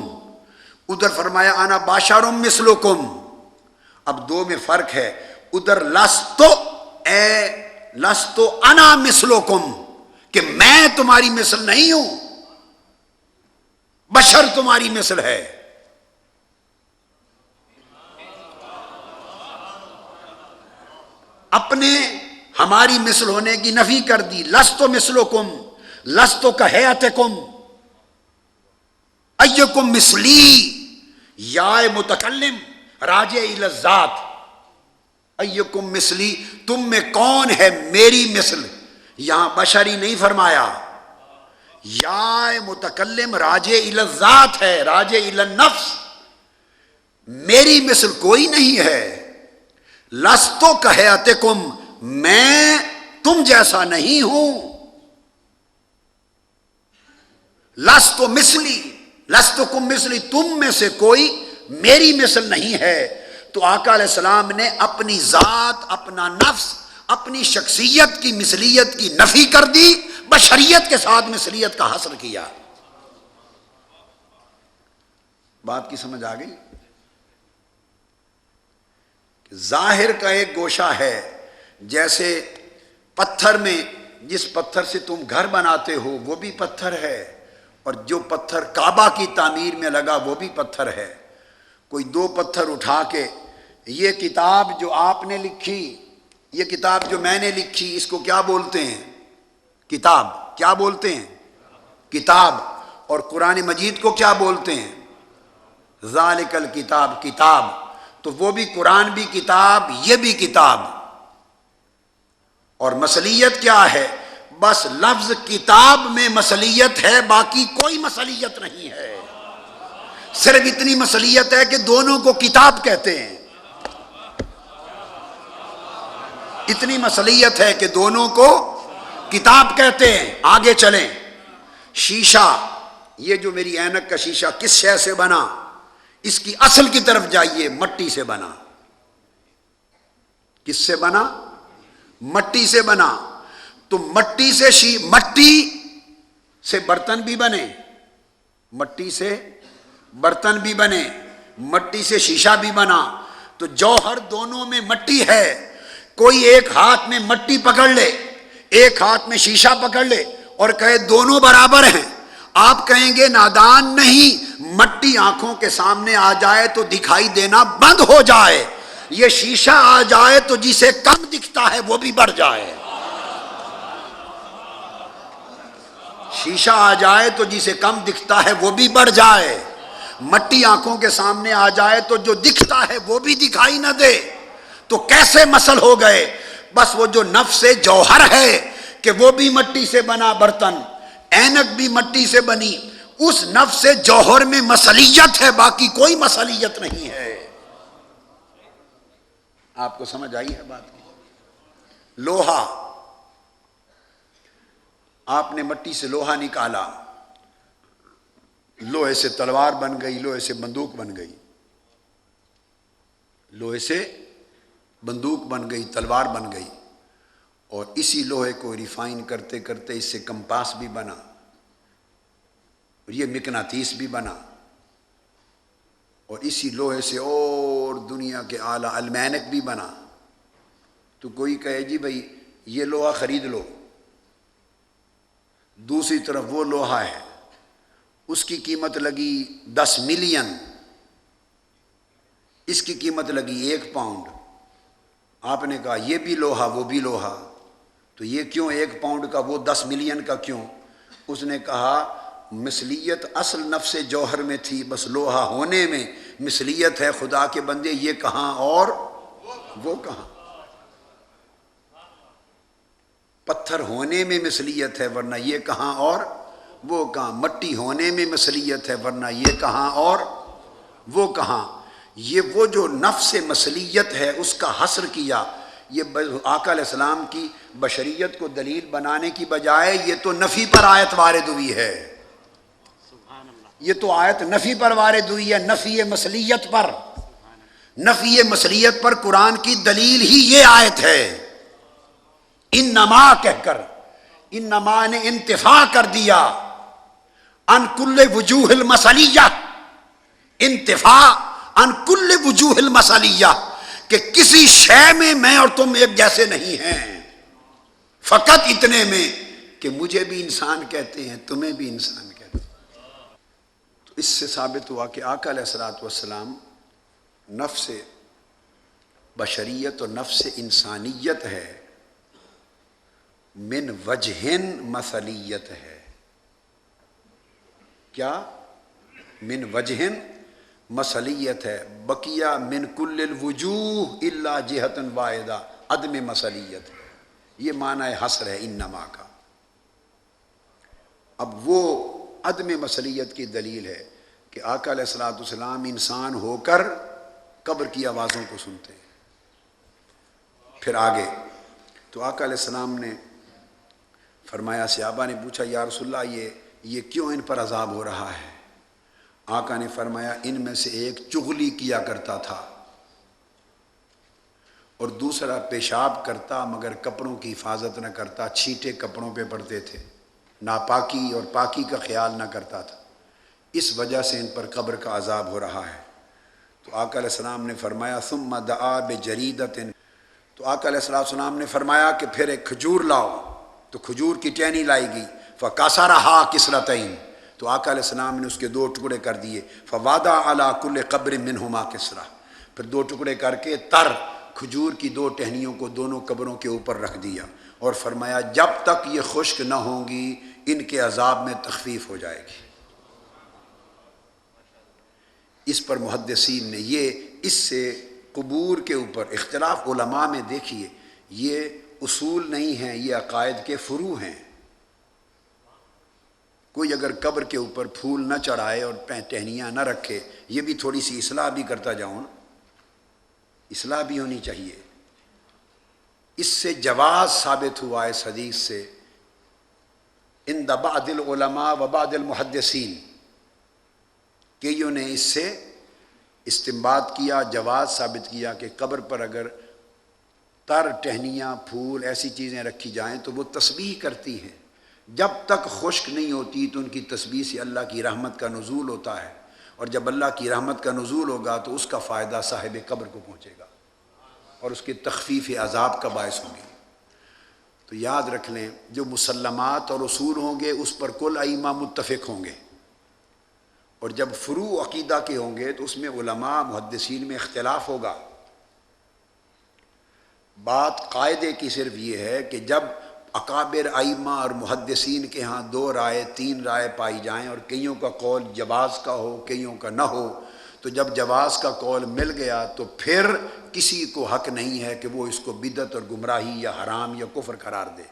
ادھر فرمایا انا بشر مثلکم۔ اب دو میں فرق ہے، ادھر لست انا مثلکم کہ میں تمہاری مثل نہیں ہوں، بشر تمہاری مثل ہے۔ اپنے ہماری مثل ہونے کی نفی کر دی، لست مثلکم، لست کہیاتکم، ایکم مثلی، یا متکلم راجع الی الذات، ایکم مثلی، تم میں کون ہے میری مثل؟ یہاں بشری نہیں فرمایا، یا متکلم راجع الی الذات ہے، راجع الی النفس، میری مثل کوئی نہیں ہے۔ لستو کہیاتکم، میں تم جیسا نہیں ہوں، لستو مثلی لستکم مثلی، تم میں سے کوئی میری مثل نہیں ہے۔ تو آقا علیہ السلام نے اپنی ذات، اپنا نفس، اپنی شخصیت کی مثلیت کی نفی کر دی، بشریت کے ساتھ مثلیت کا حصر کیا۔ بات کی سمجھ آ گئی؟ ظاہر کا ایک گوشہ ہے، جیسے پتھر میں جس پتھر سے تم گھر بناتے ہو وہ بھی پتھر ہے، اور جو پتھر کعبہ کی تعمیر میں لگا وہ بھی پتھر ہے۔ کوئی دو پتھر اٹھا کے یہ کتاب جو آپ نے لکھی، یہ کتاب جو میں نے لکھی، اس کو کیا بولتے ہیں؟ کتاب۔ کیا بولتے ہیں؟ کتاب۔ اور قرآن مجید کو کیا بولتے ہیں؟ ذالک الکتاب، کتاب۔ تو وہ بھی قرآن بھی کتاب، یہ بھی کتاب۔ اور مثلیت کیا ہے؟ بس لفظ کتاب میں مثلیت ہے، باقی کوئی مثلیت نہیں ہے۔ صرف اتنی مثلیت ہے کہ دونوں کو کتاب کہتے ہیں، اتنی مثلیت ہے کہ دونوں کو کتاب کہتے ہیں۔ آگے چلیں۔ شیشہ، یہ جو میری اینک کا شیشہ کس شے سے بنا؟ اس کی اصل کی طرف جائیے، مٹی سے بنا۔ کس سے بنا؟ مٹی سے بنا۔ تو مٹی سے برتن بھی بنے، مٹی سے برتن بھی بنے، مٹی سے شیشہ بھی بنا۔ تو جوہر دونوں میں مٹی ہے۔ کوئی ایک ہاتھ میں مٹی پکڑ لے، ایک ہاتھ میں شیشہ پکڑ لے اور کہے دونوں برابر ہیں، آپ کہیں گے نادان نہیں۔ مٹی آنکھوں کے سامنے آ جائے تو دکھائی دینا بند ہو جائے، یہ شیشہ آ جائے تو جسے کم دکھتا ہے وہ بھی بڑھ جائے۔ شیشہ آ جائے تو جسے کم دکھتا ہے وہ بھی بڑھ جائے، مٹی آنکھوں کے سامنے آ جائے تو جو دکھتا ہے وہ بھی دکھائی نہ دے۔ تو کیسے مسل ہو گئے؟ بس وہ جو نفس جوہر ہے کہ وہ بھی مٹی سے بنا برتن، اینک بھی مٹی سے بنی، اس نفس جوہر میں مثلیت ہے، باقی کوئی مثلیت نہیں ہے۔ آپ کو سمجھ آئی ہے بات کی؟ لوہا، آپ نے مٹی سے لوہا نکالا، لوہے سے تلوار بن گئی، لوہے سے بندوق بن گئی، لوہے سے بندوق بن گئی، تلوار بن گئی۔ اور اسی لوہے کو ریفائن کرتے کرتے اس سے کمپاس بھی بنا، اور یہ مقناطیس بھی بنا، اور اسی لوہے سے اور دنیا کے اعلیٰ المینک بھی بنا۔ تو کوئی کہے جی بھائی یہ لوہا خرید لو، دوسری طرف وہ لوہا ہے، اس کی قیمت لگی 10 ملین، اس کی قیمت لگی 1 پاؤنڈ۔ آپ نے کہا یہ بھی لوہا وہ بھی لوہا، تو یہ کیوں 1 پاؤنڈ کا وہ 10 ملین کا کیوں؟ اس نے کہا مثلیت اصل نفس جوہر میں تھی، بس لوہا ہونے میں مثلیت ہے۔ خدا کے بندے یہ کہاں اور وہ کہاں؟ پتھر ہونے میں مثلیت ہے ورنہ یہ کہاں اور وہ کہاں، مٹی ہونے میں مثلیت ہے ورنہ یہ کہاں اور وہ کہاں۔ یہ وہ جو نفس مثلیت ہے اس کا حصر کیا۔ یہ آقا علیہ السلام کی بشریت کو دلیل بنانے کی بجائے یہ تو نفی پر آیت وارد ہوئی ہے، یہ تو آیت نفی پر وارد ہوئی ہے، نفی مثلیت پر۔ نفی مثلیت پر قرآن کی دلیل ہی یہ آیت ہے۔ انما کہہ کر، انما نے انتفاع کر دیا، ان کل وجوہ المثلیہ، انتفاع ان کل وجوہ المثلیہ، کہ کسی شے میں اور تم ایک جیسے نہیں ہیں، فقط اتنے میں کہ مجھے بھی انسان کہتے ہیں تمہیں بھی انسان کہتے ہیں۔ تو اس سے ثابت ہوا کہ آقا علیہ الصلوۃ والسلام نفس بشریت اور نفس انسانیت ہے، من وجہ مثلیت ہے۔ کیا؟ من وجہ مثلیت ہے، بقیہ من کل الوجوہ الا جہۃ واحدہ، عدم مثلیت ہے۔ یہ معنی حصر ہے انما کا۔ اب وہ عدم مثلیت کی دلیل ہے کہ آقا علیہ الصلوۃ والسلام انسان ہو کر قبر کی آوازوں کو سنتے ہیں۔ پھر آگے تو آقا علیہ السلام نے فرمایا، صحابہ نے پوچھا یا رسول اللہ یہ کیوں ان پر عذاب ہو رہا ہے؟ آقا نے فرمایا ان میں سے ایک چغلی کیا کرتا تھا اور دوسرا پیشاب کرتا مگر کپڑوں کی حفاظت نہ کرتا، چھینٹے کپڑوں پہ پڑتے تھے، ناپاکی اور پاکی کا خیال نہ کرتا تھا، اس وجہ سے ان پر قبر کا عذاب ہو رہا ہے۔ تو آقا علیہ السلام نے فرمایا ثم دعا بجریدۃ، تو آقا علیہ السلام نے فرمایا کہ پھر ایک کھجور لاؤ، تو کھجور کی ٹہنی لائی گئی، فکسرھا کسرتین، تو آقا علیہ السلام نے اس کے دو ٹکڑے کر دیے، فوضع علی کل قبر منہما کسرہ، پھر دو ٹکڑے کر کے تر کھجور کی دو ٹہنیوں کو دونوں قبروں کے اوپر رکھ دیا، اور فرمایا جب تک یہ خشک نہ ہوں گی ان کے عذاب میں تخفیف ہو جائے گی۔ اس پر محدثین نے اس سے قبور کے اوپر اختلاف علماء میں دیکھیے، یہ اصول نہیں ہیں، یہ عقائد کے فروع ہیں۔ کوئی اگر قبر کے اوپر پھول نہ چڑھائے اور ٹہنیاں نہ رکھے، یہ بھی تھوڑی سی اصلاح بھی کرتا جاؤں نا، اصلاح بھی ہونی چاہیے۔ اس سے جواز ثابت ہوا اس حدیث سے عند بعض العلماء و بعض المحدثین، کئیوں نے اس سے استنباط کیا، جواز ثابت کیا کہ قبر پر اگر تر ٹہنیاں پھول ایسی چیزیں رکھی جائیں تو وہ تسبیح کرتی ہیں، جب تک خشک نہیں ہوتی تو ان کی تسبیح سے اللہ کی رحمت کا نزول ہوتا ہے، اور جب اللہ کی رحمت کا نزول ہوگا تو اس کا فائدہ صاحب قبر کو پہنچے گا اور اس کی تخفیف عذاب کا باعث ہوگی۔ تو یاد رکھ لیں جو مسلمات اور اصول ہوں گے اس پر کل ائمہ متفق ہوں گے، اور جب فروع عقیدہ کے ہوں گے تو اس میں علماء محدثین میں اختلاف ہوگا۔ بات قاعدے کی صرف یہ ہے کہ جب اکابر ائمہ اور محدثین کے ہاں دو رائے تین رائے پائی جائیں اور کئیوں کا قول جواز کا ہو کئیوں کا نہ ہو، تو جب جواز کا قول مل گیا تو پھر کسی کو حق نہیں ہے کہ وہ اس کو بدعت اور گمراہی یا حرام یا کفر قرار دے،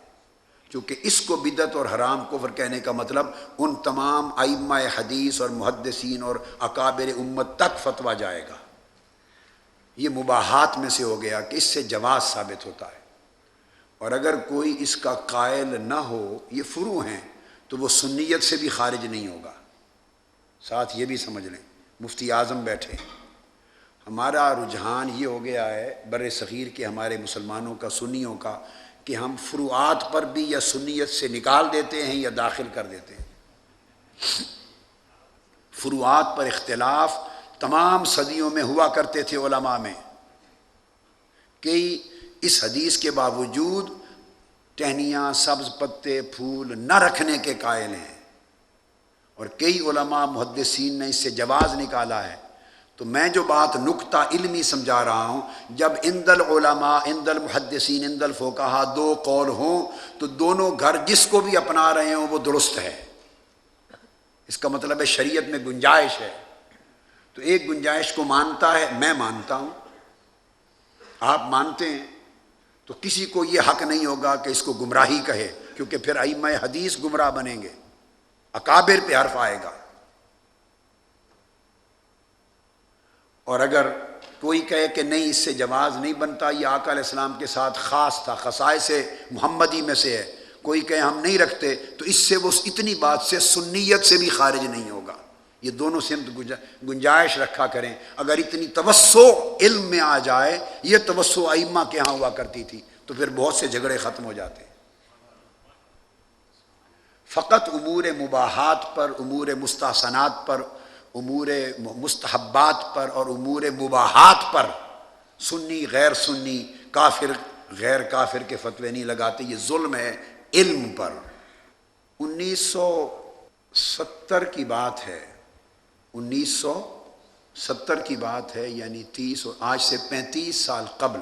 کیونکہ اس کو بدعت اور حرام کفر کہنے کا مطلب ان تمام ائمہ حدیث اور محدثین اور اکابر امت تک فتویٰ جائے گا۔ یہ مباحات میں سے ہو گیا کہ اس سے جواز ثابت ہوتا ہے، اور اگر کوئی اس کا قائل نہ ہو، یہ فروع ہیں، تو وہ سنیت سے بھی خارج نہیں ہوگا۔ ساتھ یہ بھی سمجھ لیں مفتی اعظم بیٹھے، ہمارا رجحان یہ ہو گیا ہے بر صغیر کے ہمارے مسلمانوں کا سنیوں کا کہ ہم فروعات پر بھی یا سنیت سے نکال دیتے ہیں یا داخل کر دیتے ہیں۔ فروعات پر اختلاف تمام صدیوں میں ہوا کرتے تھے علماء میں، کہ اس حدیث کے باوجود ٹہنیاں سبز پتے پھول نہ رکھنے کے قائل ہیں، اور کئی علماء محدثین نے اس سے جواز نکالا ہے۔ تو میں جو بات نکتہ علمی سمجھا رہا ہوں، جب عند العلماء عند المحدثین عند الفقہاء دو قول ہوں تو دونوں گھر جس کو بھی اپنا رہے ہوں وہ درست ہے، اس کا مطلب ہے شریعت میں گنجائش ہے۔ تو ایک گنجائش کو مانتا ہے، میں مانتا ہوں، آپ مانتے ہیں، تو کسی کو یہ حق نہیں ہوگا کہ اس کو گمراہی کہے، کیونکہ پھر ائمہ حدیث گمراہ بنیں گے، اکابر پہ حرف آئے گا۔ اور اگر کوئی کہے کہ نہیں اس سے جواز نہیں بنتا، یہ آقا علیہ السلام کے ساتھ خاص تھا، خصائص محمدی میں سے ہے، کوئی کہے ہم نہیں رکھتے، تو اس سے وہ اتنی بات سے سنیت سے بھی خارج نہیں ہوگا۔ یہ دونوں سمت گنجائش رکھا کریں، اگر اتنی توسع علم میں آ جائے، یہ توسع ائمہ کے ہاں ہوا کرتی تھی، تو پھر بہت سے جھگڑے ختم ہو جاتے۔ فقط امور مباحات پر، امور مستحسنات پر، امور مستحبات پر اور امور مباحات پر سنی غیر سنی، کافر غیر کافر کے فتوے نہیں لگاتے، یہ ظلم ہے علم پر۔ 1970 کی بات ہے، 1970 کی بات ہے، یعنی 30 آج سے 35 سال قبل۔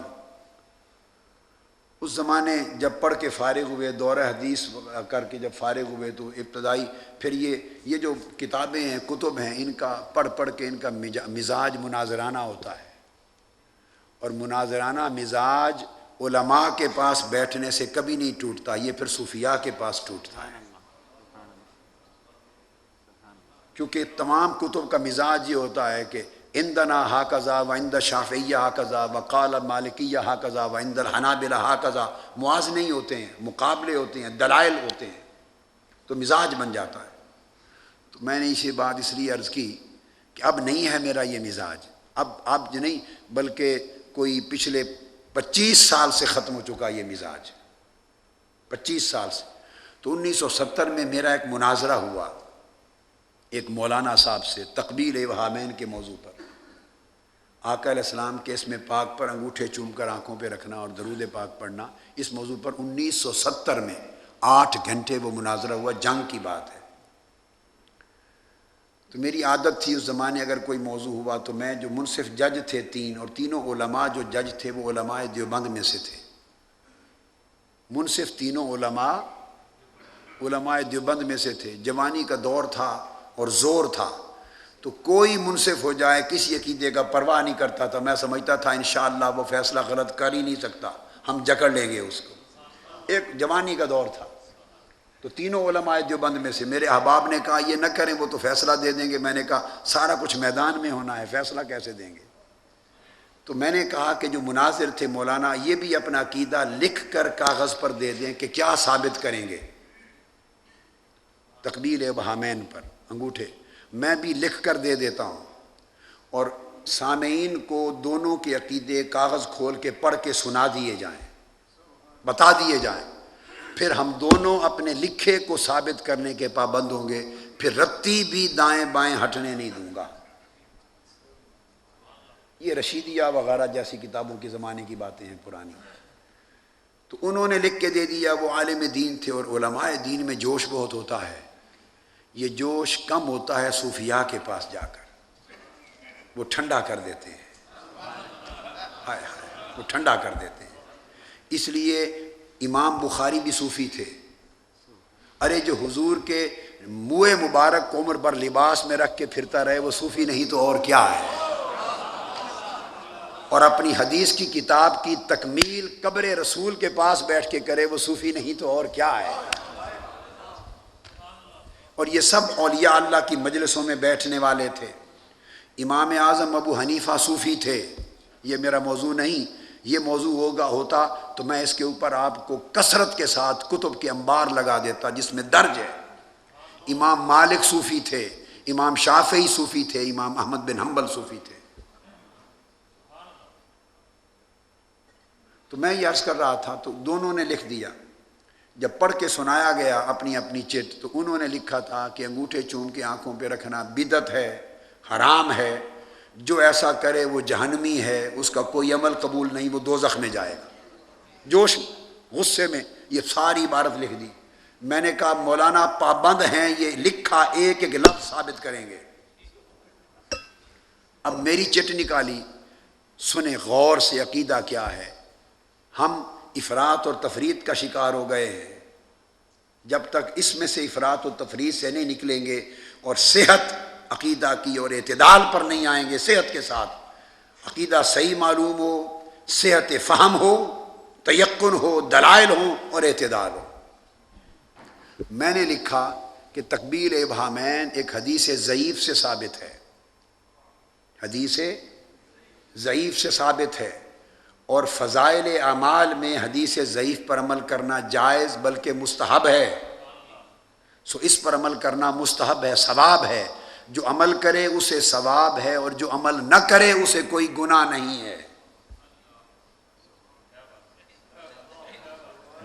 اس زمانے جب پڑھ کے فارغ ہوئے، دورہ حدیث کر کے جب فارغ ہوئے، تو ابتدائی پھر یہ جو کتابیں ہیں کتب ہیں، ان کا پڑھ کے ان کا مزاج مناظرانہ ہوتا ہے، اور مناظرانہ مزاج علماء کے پاس بیٹھنے سے کبھی نہیں ٹوٹتا، یہ پھر صوفیاء کے پاس ٹوٹتا ہے، کیونکہ تمام کتب کا مزاج یہ ہوتا ہے کہ عندنا ہاکذا و عند شافعیہ ہاکذا و قال مالکیہ ہاکذا و عند الحنابلہ ہاکذا، موازنے ہی ہوتے ہیں، مقابلے ہوتے ہیں، دلائل ہوتے ہیں، تو مزاج بن جاتا ہے۔ تو میں نے اسے بات اس لیے عرض کی کہ اب نہیں ہے میرا یہ مزاج، اب نہیں، بلکہ کوئی پچھلے 25 سال سے ختم ہو چکا یہ مزاج، 25 سال سے۔ تو 1970 میں میرا ایک مناظرہ ہوا ایک مولانا صاحب سے تقبیل وہامین کے موضوع پر، آقا علیہ السلام کے اسم پاک پر انگوٹھے چوم کر آنکھوں پہ رکھنا اور درود پاک پڑھنا، اس موضوع پر 1970 میں 8 گھنٹے وہ مناظرہ ہوا، جنگ کی بات ہے۔ تو میری عادت تھی اس زمانے اگر کوئی موضوع ہوا تو میں، جو منصف جج تھے 3، اور تینوں علماء جو جج تھے وہ علماء دیوبند میں سے تھے، منصف تینوں علماء دیوبند میں سے تھے، جوانی کا دور تھا اور زور تھا، تو کوئی منصف ہو جائے کسی عقیدے کا پرواہ نہیں کرتا تھا، میں سمجھتا تھا انشاءاللہ وہ فیصلہ غلط کر ہی نہیں سکتا، ہم جکڑ لیں گے اس کو، ایک جوانی کا دور تھا۔ تو تینوں علماء دیوبند میں سے میرے احباب نے کہا یہ نہ کریں، وہ تو فیصلہ دے دیں گے۔ میں نے کہا سارا کچھ میدان میں ہونا ہے، فیصلہ کیسے دیں گے؟ تو میں نے کہا کہ جو مناظر تھے مولانا، یہ بھی اپنا عقیدہ لکھ کر کاغذ پر دے دیں کہ کیا ثابت کریں گے تقبیل وہامین پر انگوٹھے، میں بھی لکھ کر دے دیتا ہوں، اور سامعین کو دونوں کے عقیدے کاغذ کھول کے پڑھ کے سنا دیے جائیں، بتا دیے جائیں، پھر ہم دونوں اپنے لکھے کو ثابت کرنے کے پابند ہوں گے، پھر رتی بھی دائیں بائیں ہٹنے نہیں دوں گا۔ یہ رشیدیہ وغیرہ جیسی کتابوں کے زمانے کی باتیں ہیں پرانی۔ تو انہوں نے لکھ کے دے دیا، وہ عالم دین تھے، اور علماء دین میں جوش بہت ہوتا ہے، یہ جوش کم ہوتا ہے صوفیاء کے پاس جا کر، وہ ٹھنڈا کر دیتے ہیں، ہائے ہائے وہ ٹھنڈا کر دیتے ہیں۔ اس لیے امام بخاری بھی صوفی تھے، ارے جو حضور کے منہ مبارک کو عمر بھر لباس میں رکھ کے پھرتا رہے وہ صوفی نہیں تو اور کیا ہے، اور اپنی حدیث کی کتاب کی تکمیل قبر رسول کے پاس بیٹھ کے کرے وہ صوفی نہیں تو اور کیا ہے۔ اور یہ سب اولیاء اللہ کی مجلسوں میں بیٹھنے والے تھے۔ امام اعظم ابو حنیفہ صوفی تھے، یہ میرا موضوع نہیں، یہ موضوع ہوتا تو میں اس کے اوپر آپ کو کثرت کے ساتھ کتب کے انبار لگا دیتا جس میں درج ہے۔ امام مالک صوفی تھے، امام شافعی صوفی تھے، امام احمد بن حنبل صوفی تھے۔ تو میں یہ عرض کر رہا تھا، تو دونوں نے لکھ دیا، جب پڑھ کے سنایا گیا اپنی اپنی چٹ، تو انہوں نے لکھا تھا کہ انگوٹھے چوم کے آنکھوں پہ رکھنا بدعت ہے، حرام ہے، جو ایسا کرے وہ جہنمی ہے، اس کا کوئی عمل قبول نہیں، وہ دوزخ میں جائے گا۔ جوش غصے میں یہ ساری عبارت لکھ دی۔ میں نے کہا مولانا پابند ہیں، یہ لکھا ایک ایک لفظ ثابت کریں گے۔ اب میری چٹ نکالی، سنیں غور سے عقیدہ کیا ہے۔ ہم افراط اور تفریط کا شکار ہو گئے ہیں، جب تک اس میں سے افراط و تفریط سے نہیں نکلیں گے اور صحت عقیدہ کی اور اعتدال پر نہیں آئیں گے، صحت کے ساتھ عقیدہ صحیح معلوم ہو، صحت فہم ہو، تیقن ہو، دلائل ہو اور اعتدال ہو۔ میں نے لکھا کہ تقبیل ابہامین ایک حدیث ضعیف سے ثابت ہے، حدیث ضعیف سے ثابت ہے، اور فضائل اعمال میں حدیث ضعیف پر عمل کرنا جائز بلکہ مستحب ہے، سو اس پر عمل کرنا مستحب ہے، ثواب ہے، جو عمل کرے اسے ثواب ہے اور جو عمل نہ کرے اسے کوئی گناہ نہیں ہے۔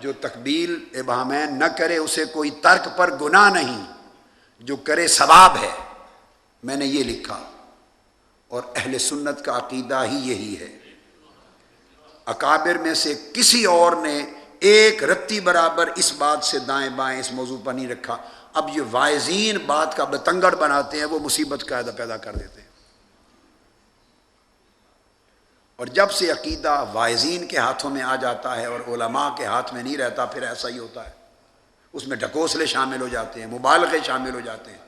جو تقبیل ابہامین نہ کرے اسے کوئی ترک پر گناہ نہیں، جو کرے ثواب ہے۔ میں نے یہ لکھا، اور اہل سنت کا عقیدہ ہی یہی ہے۔ اکابر میں سے کسی اور نے ایک رتی برابر اس بات سے دائیں بائیں اس موضوع پر نہیں رکھا۔ اب یہ واعظین بات کا بتنگڑ بناتے ہیں، وہ مصیبت کا پیدا کر دیتے ہیں۔ اور جب سے عقیدہ واعظین کے ہاتھوں میں آ جاتا ہے اور علماء کے ہاتھ میں نہیں رہتا، پھر ایسا ہی ہوتا ہے، اس میں ڈھکوسلے شامل ہو جاتے ہیں، مبالغے شامل ہو جاتے ہیں۔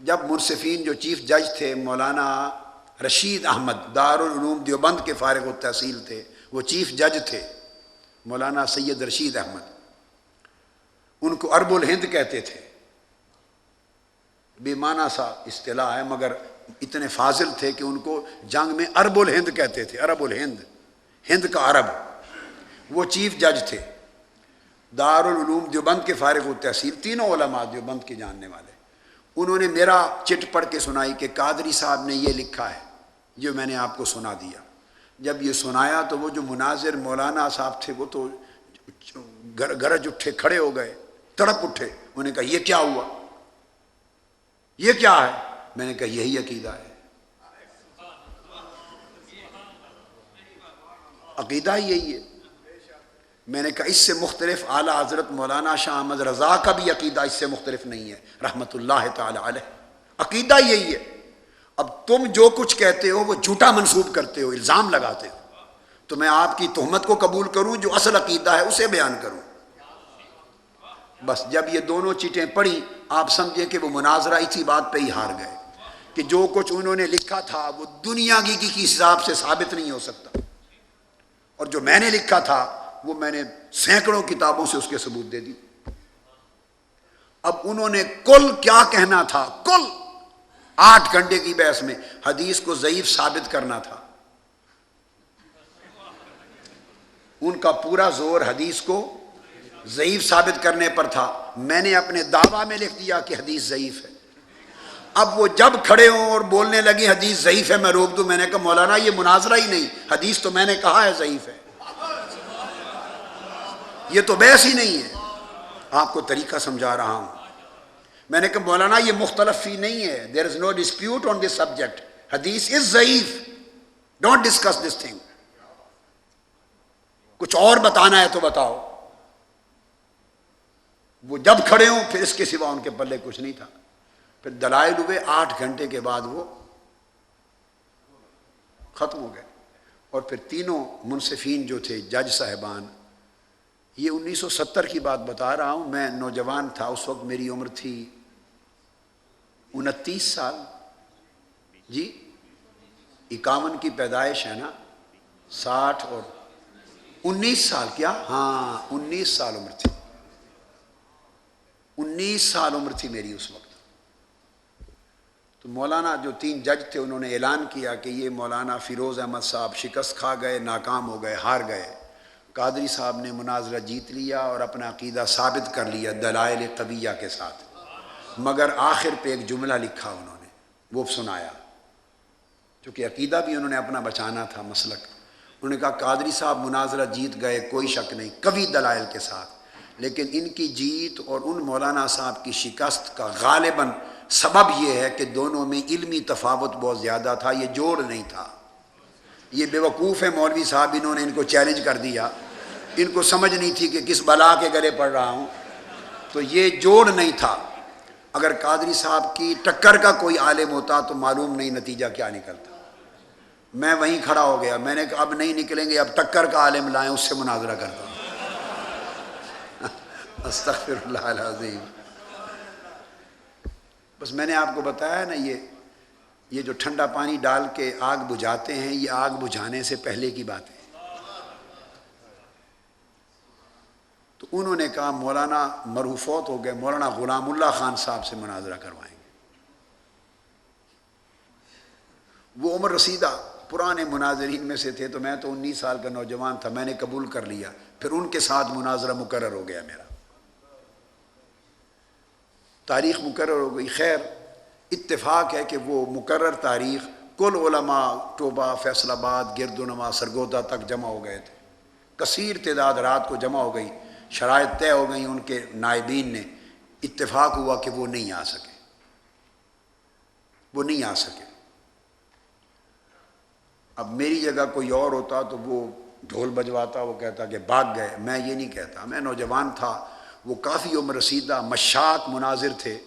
جب منصفین جو چیف جج تھے مولانا رشید احمد دارالعلوم دیوبند کے فارغ التحصیل تھے، وہ چیف جج تھے مولانا سید رشید احمد، ان کو ارب الہند کہتے تھے، بے معنی سا اصطلاح ہے مگر اتنے فاضل تھے کہ ان کو جنگ میں ارب الہند کہتے تھے، ارب الہند، ہند کا عرب۔ وہ چیف جج تھے دارالعلوم دیوبند کے فارغ التحصیل، تینوں علماء دیوبند کے جاننے والے۔ انہوں نے میرا چٹ پڑھ کے سنائی کہ قادری صاحب نے یہ لکھا ہے جو میں نے آپ کو سنا دیا۔ جب یہ سنایا تو وہ جو مناظر مولانا صاحب تھے وہ تو گرج اٹھے، کھڑے ہو گئے، تڑپ اٹھے۔ انہوں نے کہا یہ کیا ہوا، یہ کیا ہے؟ میں نے کہا یہی عقیدہ ہے، عقیدہ ہی یہی ہے۔ میں نے کہا اس سے مختلف اعلیٰ حضرت مولانا شاہ احمد رضا کا بھی عقیدہ اس سے مختلف نہیں ہے رحمۃ اللہ تعالی علیہ، عقیدہ یہی ہے۔ اب تم جو کچھ کہتے ہو وہ جھوٹا منسوب کرتے ہو، الزام لگاتے ہو، تو میں آپ کی تہمت کو قبول کروں، جو اصل عقیدہ ہے اسے بیان کروں۔ بس جب یہ دونوں چیٹیں پڑھی آپ سمجھے کہ وہ مناظرہ اسی بات پہ ہی ہار گئے کہ جو کچھ انہوں نے لکھا تھا وہ دنیا کی حساب سے ثابت نہیں ہو سکتا، اور جو میں نے لکھا تھا وہ میں نے سینکڑوں کتابوں سے اس کے ثبوت دے دی۔ اب انہوں نے کل کیا کہنا تھا، کل 8 گھنٹے کی بحث میں حدیث کو ضعیف ثابت کرنا تھا۔ ان کا پورا زور حدیث کو ضعیف ثابت کرنے پر تھا۔ میں نے اپنے دعویٰ میں لکھ دیا کہ حدیث ضعیف ہے۔ اب وہ جب کھڑے ہوں اور بولنے لگی حدیث ضعیف ہے میں روک دوں، میں نے کہا مولانا یہ مناظرہ ہی نہیں، حدیث تو میں نے کہا ہے ضعیف ہے، یہ تو بحث ہی نہیں ہے۔ آپ کو طریقہ سمجھا رہا ہوں۔ میں نے کہا مولانا یہ مختلف فی نہیں ہے، there is no dispute on this subject، حدیث is ضعیف، don't discuss this thing، کچھ اور بتانا ہے تو بتاؤ۔ وہ جب کھڑے ہوں پھر اس کے سوا ان کے پلے کچھ نہیں تھا۔ پھر دلائل ہوئے، 8 گھنٹے کے بعد وہ ختم ہو گئے۔ اور پھر تینوں منصفین جو تھے جج صاحبان، یہ 1970 کی بات بتا رہا ہوں، میں نوجوان تھا اس وقت، میری عمر تھی 29 سال، جی 51 کی پیدائش ہے نا، 60 اور 19 سال، کیا ہاں 19 سال عمر تھی، 19 سال عمر تھی میری اس وقت۔ تو مولانا جو 3 جج تھے انہوں نے اعلان کیا کہ یہ مولانا فیروز احمد صاحب شکست کھا گئے، ناکام ہو گئے، ہار گئے۔ قادری صاحب نے مناظرہ جیت لیا اور اپنا عقیدہ ثابت کر لیا دلائل قویہ کے ساتھ، مگر آخر پہ ایک جملہ لکھا انہوں نے، وہ سنایا، چونکہ عقیدہ بھی انہوں نے اپنا بچانا تھا، مسلک۔ انہوں نے کہا قادری صاحب مناظرہ جیت گئے، کوئی شک نہیں، قوی دلائل کے ساتھ، لیکن ان کی جیت اور ان مولانا صاحب کی شکست کا غالباً سبب یہ ہے کہ دونوں میں علمی تفاوت بہت زیادہ تھا، یہ جوڑ نہیں تھا۔ یہ بیوقوف ہے مولوی صاحب، انہوں نے ان کو چیلنج کر دیا، ان کو سمجھ نہیں تھی کہ کس بلا کے گلے پڑ رہا ہوں، تو یہ جوڑ نہیں تھا۔ اگر قادری صاحب کی ٹکر کا کوئی عالم ہوتا تو معلوم نہیں نتیجہ کیا نکلتا۔ میں وہیں کھڑا ہو گیا، میں نے کہا اب نہیں نکلیں گے، اب ٹکر کا عالم لائیں، اس سے مناظرہ کرتا ہوں۔ استغفر اللہ العظیم۔ بس میں نے آپ کو بتایا نا، یہ جو ٹھنڈا پانی ڈال کے آگ بجھاتے ہیں، یہ آگ بجھانے سے پہلے کی بات ہے۔ تو انہوں نے کہا مولانا مرحوفوت ہو گئے، مولانا غلام اللہ خان صاحب سے مناظرہ کروائیں گے۔ وہ عمر رسیدہ پرانے مناظرین میں سے تھے، تو میں تو 19 سال کا نوجوان تھا، میں نے قبول کر لیا، پھر ان کے ساتھ مناظرہ مقرر ہو گیا، میرا تاریخ مقرر ہو گئی۔ خیر اتفاق ہے کہ وہ مقرر تاریخ کل علماء ٹوبہ، فیصل آباد، گردنما، سرگودا تک جمع ہو گئے تھے، کثیر تعداد رات کو جمع ہو گئی، شرائط طے ہو گئی، ان کے نائبین نے اتفاق ہوا کہ وہ نہیں آ سکے، وہ نہیں آ سکے۔ اب میری جگہ کوئی اور ہوتا تو وہ ڈھول بجواتا، وہ کہتا کہ بھاگ گئے، میں یہ نہیں کہتا، میں نوجوان تھا، وہ کافی عمر رسیدہ مشاط مناظر تھے،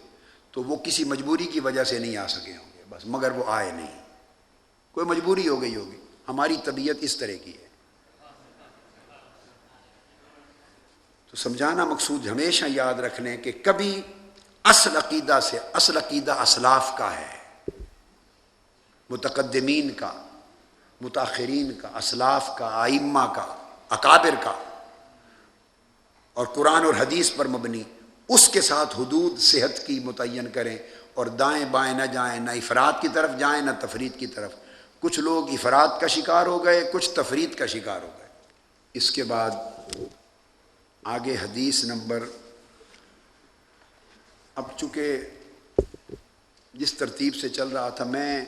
تو وہ کسی مجبوری کی وجہ سے نہیں آ سکے ہوں گے بس، مگر وہ آئے نہیں، کوئی مجبوری ہو گئی ہوگی، ہماری طبیعت اس طرح کی ہے۔ تو سمجھانا مقصود ہمیشہ یاد رکھ لیں کہ کبھی اصل عقیدہ سے، اصل عقیدہ اسلاف کا ہے، متقدمین کا، متاخرین کا، اسلاف کا، ائمہ کا، اکابر کا، اور قرآن اور حدیث پر مبنی، اس کے ساتھ حدود صحت کی متعین کریں، اور دائیں بائیں نہ جائیں، نہ افراد کی طرف جائیں نہ تفرید کی طرف۔ کچھ لوگ افراد کا شکار ہو گئے، کچھ تفرید کا شکار ہو گئے۔ اس کے بعد آگے حدیث نمبر، اب چونکہ جس ترتیب سے چل رہا تھا میں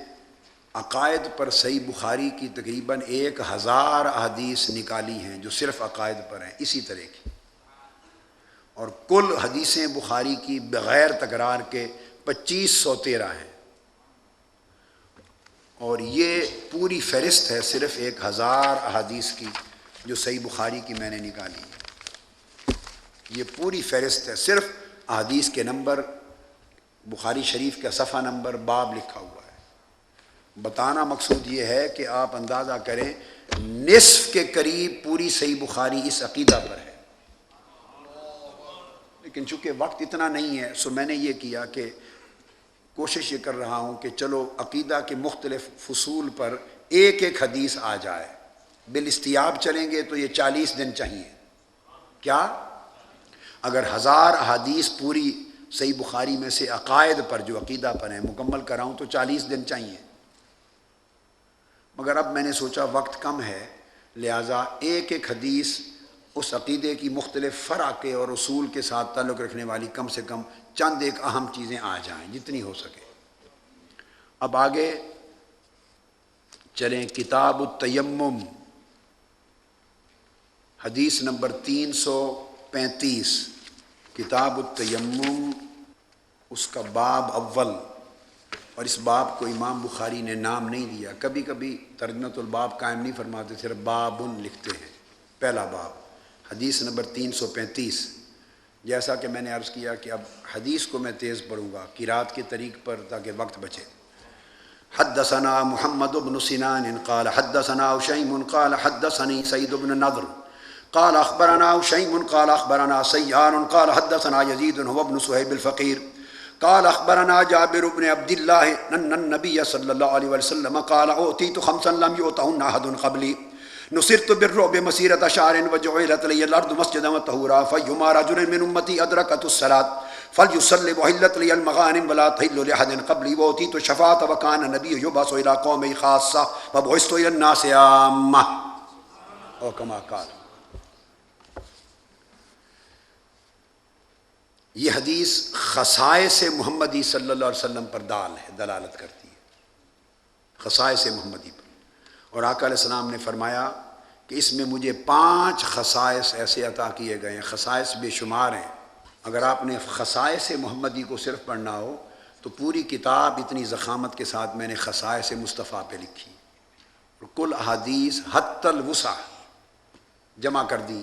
عقائد پر صحیح بخاری کی تقریباً 1000 احادیث نکالی ہیں جو صرف عقائد پر ہیں اسی طرح کی، اور کل حدیثیں بخاری کی بغیر تکرار کے 2513 ہیں، اور یہ پوری فہرست ہے صرف 1000 احادیث کی جو صحیح بخاری کی میں نے نکالی ہے۔ یہ پوری فہرست ہے، صرف احادیث کے نمبر، بخاری شریف کا صفحہ نمبر، باب لکھا ہوا ہے۔ بتانا مقصود یہ ہے کہ آپ اندازہ کریں نصف کے قریب پوری صحیح بخاری اس عقیدہ پر ہے، لیکن چونکہ وقت اتنا نہیں ہے سو میں نے یہ کیا کہ کوشش یہ کر رہا ہوں کہ چلو عقیدہ کے مختلف فصول پر ایک ایک حدیث آ جائے۔ بالاستیاب چلیں گے تو یہ 40 دن چاہیے۔ کیا؟ اگر 1000 احادیث پوری صحیح بخاری میں سے عقائد پر جو عقیدہ پر ہیں مکمل کراؤں تو 40 دن چاہیے، مگر اب میں نے سوچا وقت کم ہے، لہٰذا ایک ایک حدیث اس عقیدے کی مختلف فرع کے اور اصول کے ساتھ تعلق رکھنے والی کم سے کم چند ایک اہم چیزیں آ جائیں جتنی ہو سکے۔ اب آگے چلیں، کتاب التیمم، حدیث نمبر 335، کتاب التیمم، اس کا باب اول، اور اس باب کو امام بخاری نے نام نہیں دیا، کبھی کبھی ترجمۃ الباب قائم نہیں فرماتے، صرف بابن لکھتے ہیں، پہلا باب، حدیث نمبر 335۔ جیسا کہ میں نے عرض کیا کہ اب حدیث کو میں تیز پڑھوں گا قرات کے طریق پر تاکہ وقت بچے۔ حدثنا محمد بن سنان قال حدثنا شيم قال حدثني سيد بن نضر قال اخبرنا شيم قال اخبرنا سيار قال حدثنا يزيد هو ابن صهيب الفقير قال اخبرنا جابر بن عبد الله ان النبي صلى الله عليه وسلم قال اوتيت خمسا لم يؤتهن احد قبلي نصرت بالرعب مسيرة شهر وجعلت لي الارض مسجدا وطهورا فيما رجل من امتي ادركت الصلاة فليصلي وحلت لي المغانم ولا تحل لاحد قبلي واوتيت الشفاعة وكان النبي يبعث الى قومه خاصة وبعثت الى الناس عامة، او كما قال۔ یہ حدیث خصائص محمدی صلی اللہ علیہ وسلم پر دلالت کرتی ہے، خصائص محمدی پر، اور آقا علیہ السلام نے فرمایا کہ اس میں مجھے 5 خصائص ایسے عطا کیے گئے ہیں، خصائص بے شمار ہیں۔ اگر آپ نے خصائص محمدی کو صرف پڑھنا ہو تو پوری کتاب اتنی ضخامت کے ساتھ میں نے خصائص مصطفیٰ پہ لکھی، اور کل احادیث حتی الوسع جمع کر دی۔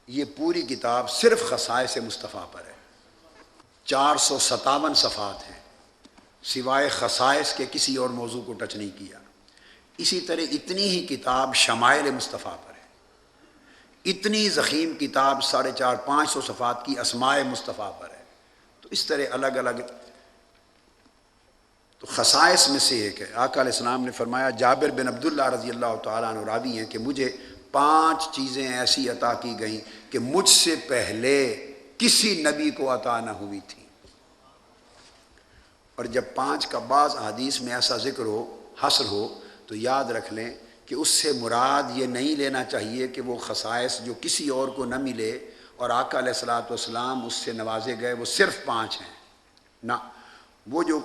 یہ پوری کتاب صرف خصائص مصطفیٰ پر ہے، 457 صفحات ہیں، سوائے خصائص کے کسی اور موضوع کو ٹچ نہیں کیا۔ اسی طرح اتنی ہی کتاب شمائل مصطفیٰ پر ہے، اتنی ضخیم کتاب 450-500 صفحات کی اسماء مصطفیٰ پر ہے۔ تو اس طرح الگ الگ تو خصائص میں سے ایک ہے۔ آقا علیہ السلام نے فرمایا، جابر بن عبداللہ رضی اللہ تعالیٰ عنہ راوی ہیں کہ مجھے 5 چیزیں ایسی عطا کی گئیں کہ مجھ سے پہلے کسی نبی کو عطا نہ ہوئی تھی، اور جب 5 کا بعض حدیث میں ایسا ذکر ہو، حصر ہو، تو یاد رکھ لیں کہ اس سے مراد یہ نہیں لینا چاہیے کہ وہ خصائص جو کسی اور کو نہ ملے اور آقا علیہ الصلوۃ والسلام اس سے نوازے گئے وہ صرف 5 ہیں، نہ، وہ جو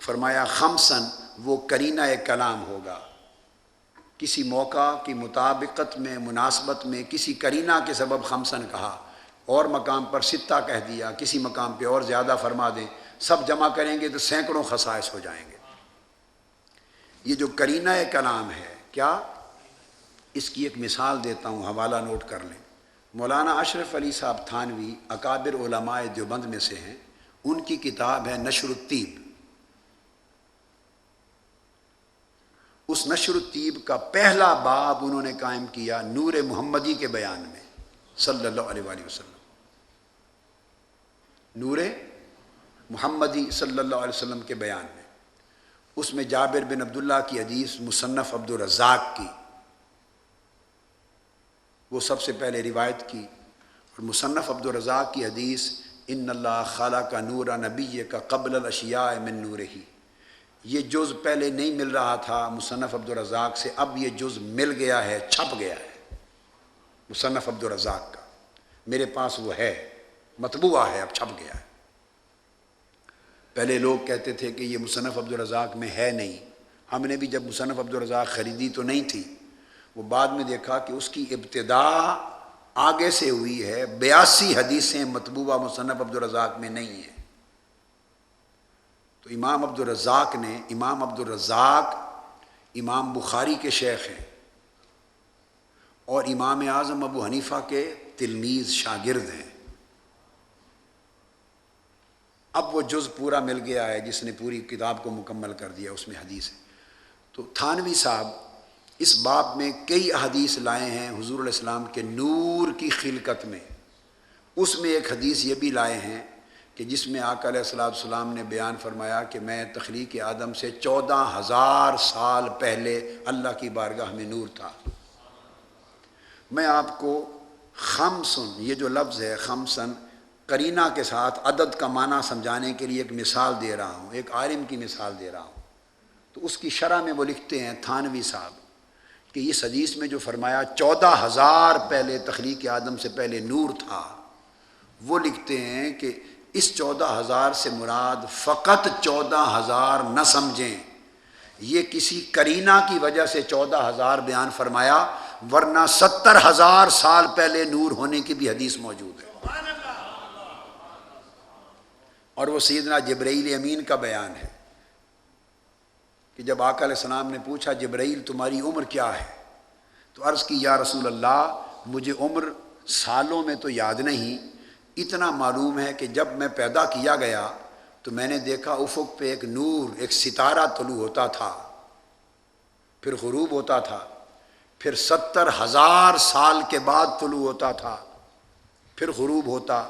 فرمایا خمسن وہ قرینہ کلام ہوگا، کسی موقع کی مطابقت میں، مناسبت میں کسی قرینہ کے سبب خمسن کہا، اور مقام پر 6 کہہ دیا، کسی مقام پہ اور زیادہ فرما دیں، سب جمع کریں گے تو سینکڑوں خصائص ہو جائیں گے۔ یہ جو قرینہ کلام ہے، کیا؟ اس کی ایک مثال دیتا ہوں، حوالہ نوٹ کر لیں۔ مولانا اشرف علی صاحب تھانوی اکابر علماء دیوبند میں سے ہیں، ان کی کتاب ہے نشر الطیب۔ اس نشر الطیب کا پہلا باب انہوں نے قائم کیا نور محمدی کے بیان میں، صلی اللہ علیہ وآلہ وسلم، نور محمدی صلی اللہ علیہ وسلم کے بیان میں۔ اس میں جابر بن عبداللہ کی حدیث مصنف عبد الرزاق کی، وہ سب سے پہلے روایت کی، اور مصنف عبد الرزاق کی حدیث ان اللہ خلق نور نبی کا قبل الاشیاء من نورہ، یہ جز پہلے نہیں مل رہا تھا مصنف عبد الرزاق سے، اب یہ جز مل گیا ہے، چھپ گیا ہے مصنف عبد الرزاق کا، میرے پاس وہ ہے، مطبوعہ ہے، اب چھپ گیا ہے۔ پہلے لوگ کہتے تھے کہ یہ مصنف عبدالرزاق میں ہے نہیں. ہم نے بھی جب مصنف عبدالرزاق خریدی تو نہیں تھی، وہ بعد میں دیکھا کہ اس کی ابتدا آگے سے ہوئی ہے. 82 حدیثیں مطبوعہ مصنف عبدالرزاق میں نہیں ہیں. تو امام عبدالرزاق امام بخاری کے شیخ ہیں اور امام اعظم ابو حنیفہ کے تلمیذ شاگرد ہیں. اب وہ جز پورا مل گیا ہے، جس نے پوری کتاب کو مکمل کر دیا، اس میں حدیث ہے. تو تھانوی صاحب اس باب میں کئی احادیث لائے ہیں حضور علیہ السلام کے نور کی خلقت میں. اس میں ایک حدیث یہ بھی لائے ہیں کہ جس میں آقا علیہ السلام نے بیان فرمایا کہ میں تخلیق آدم سے 14,000 سال پہلے اللہ کی بارگاہ میں نور تھا. میں آپ کو خمسن، یہ جو لفظ ہے خمسن، قرینہ کے ساتھ عدد کا معنی سمجھانے کے لیے ایک مثال دے رہا ہوں، ایک عالم کی مثال دے رہا ہوں. تو اس کی شرح میں وہ لکھتے ہیں تھانوی صاحب کہ اس حدیث میں جو فرمایا 14,000 پہلے تخلیق آدم سے پہلے نور تھا، وہ لکھتے ہیں کہ اس 14,000 سے مراد فقط 14,000 نہ سمجھیں، یہ کسی قرینہ کی وجہ سے 14,000 بیان فرمایا، ورنہ 70,000 سال پہلے نور ہونے کی بھی حدیث موجود ہے. اور وہ سیدنا جبرائیل امین کا بیان ہے کہ جب آقا علیہ السلام نے پوچھا جبرائیل تمہاری عمر کیا ہے، تو عرض کی یا رسول اللہ مجھے عمر سالوں میں تو یاد نہیں، اتنا معلوم ہے کہ جب میں پیدا کیا گیا تو میں نے دیکھا افق پہ ایک نور، ایک ستارہ طلوع ہوتا تھا، پھر غروب ہوتا تھا، پھر 70,000 سال کے بعد طلوع ہوتا تھا، پھر غروب ہوتا،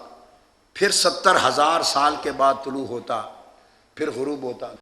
پھر 70,000 سال کے بعد طلوع ہوتا، پھر غروب ہوتا.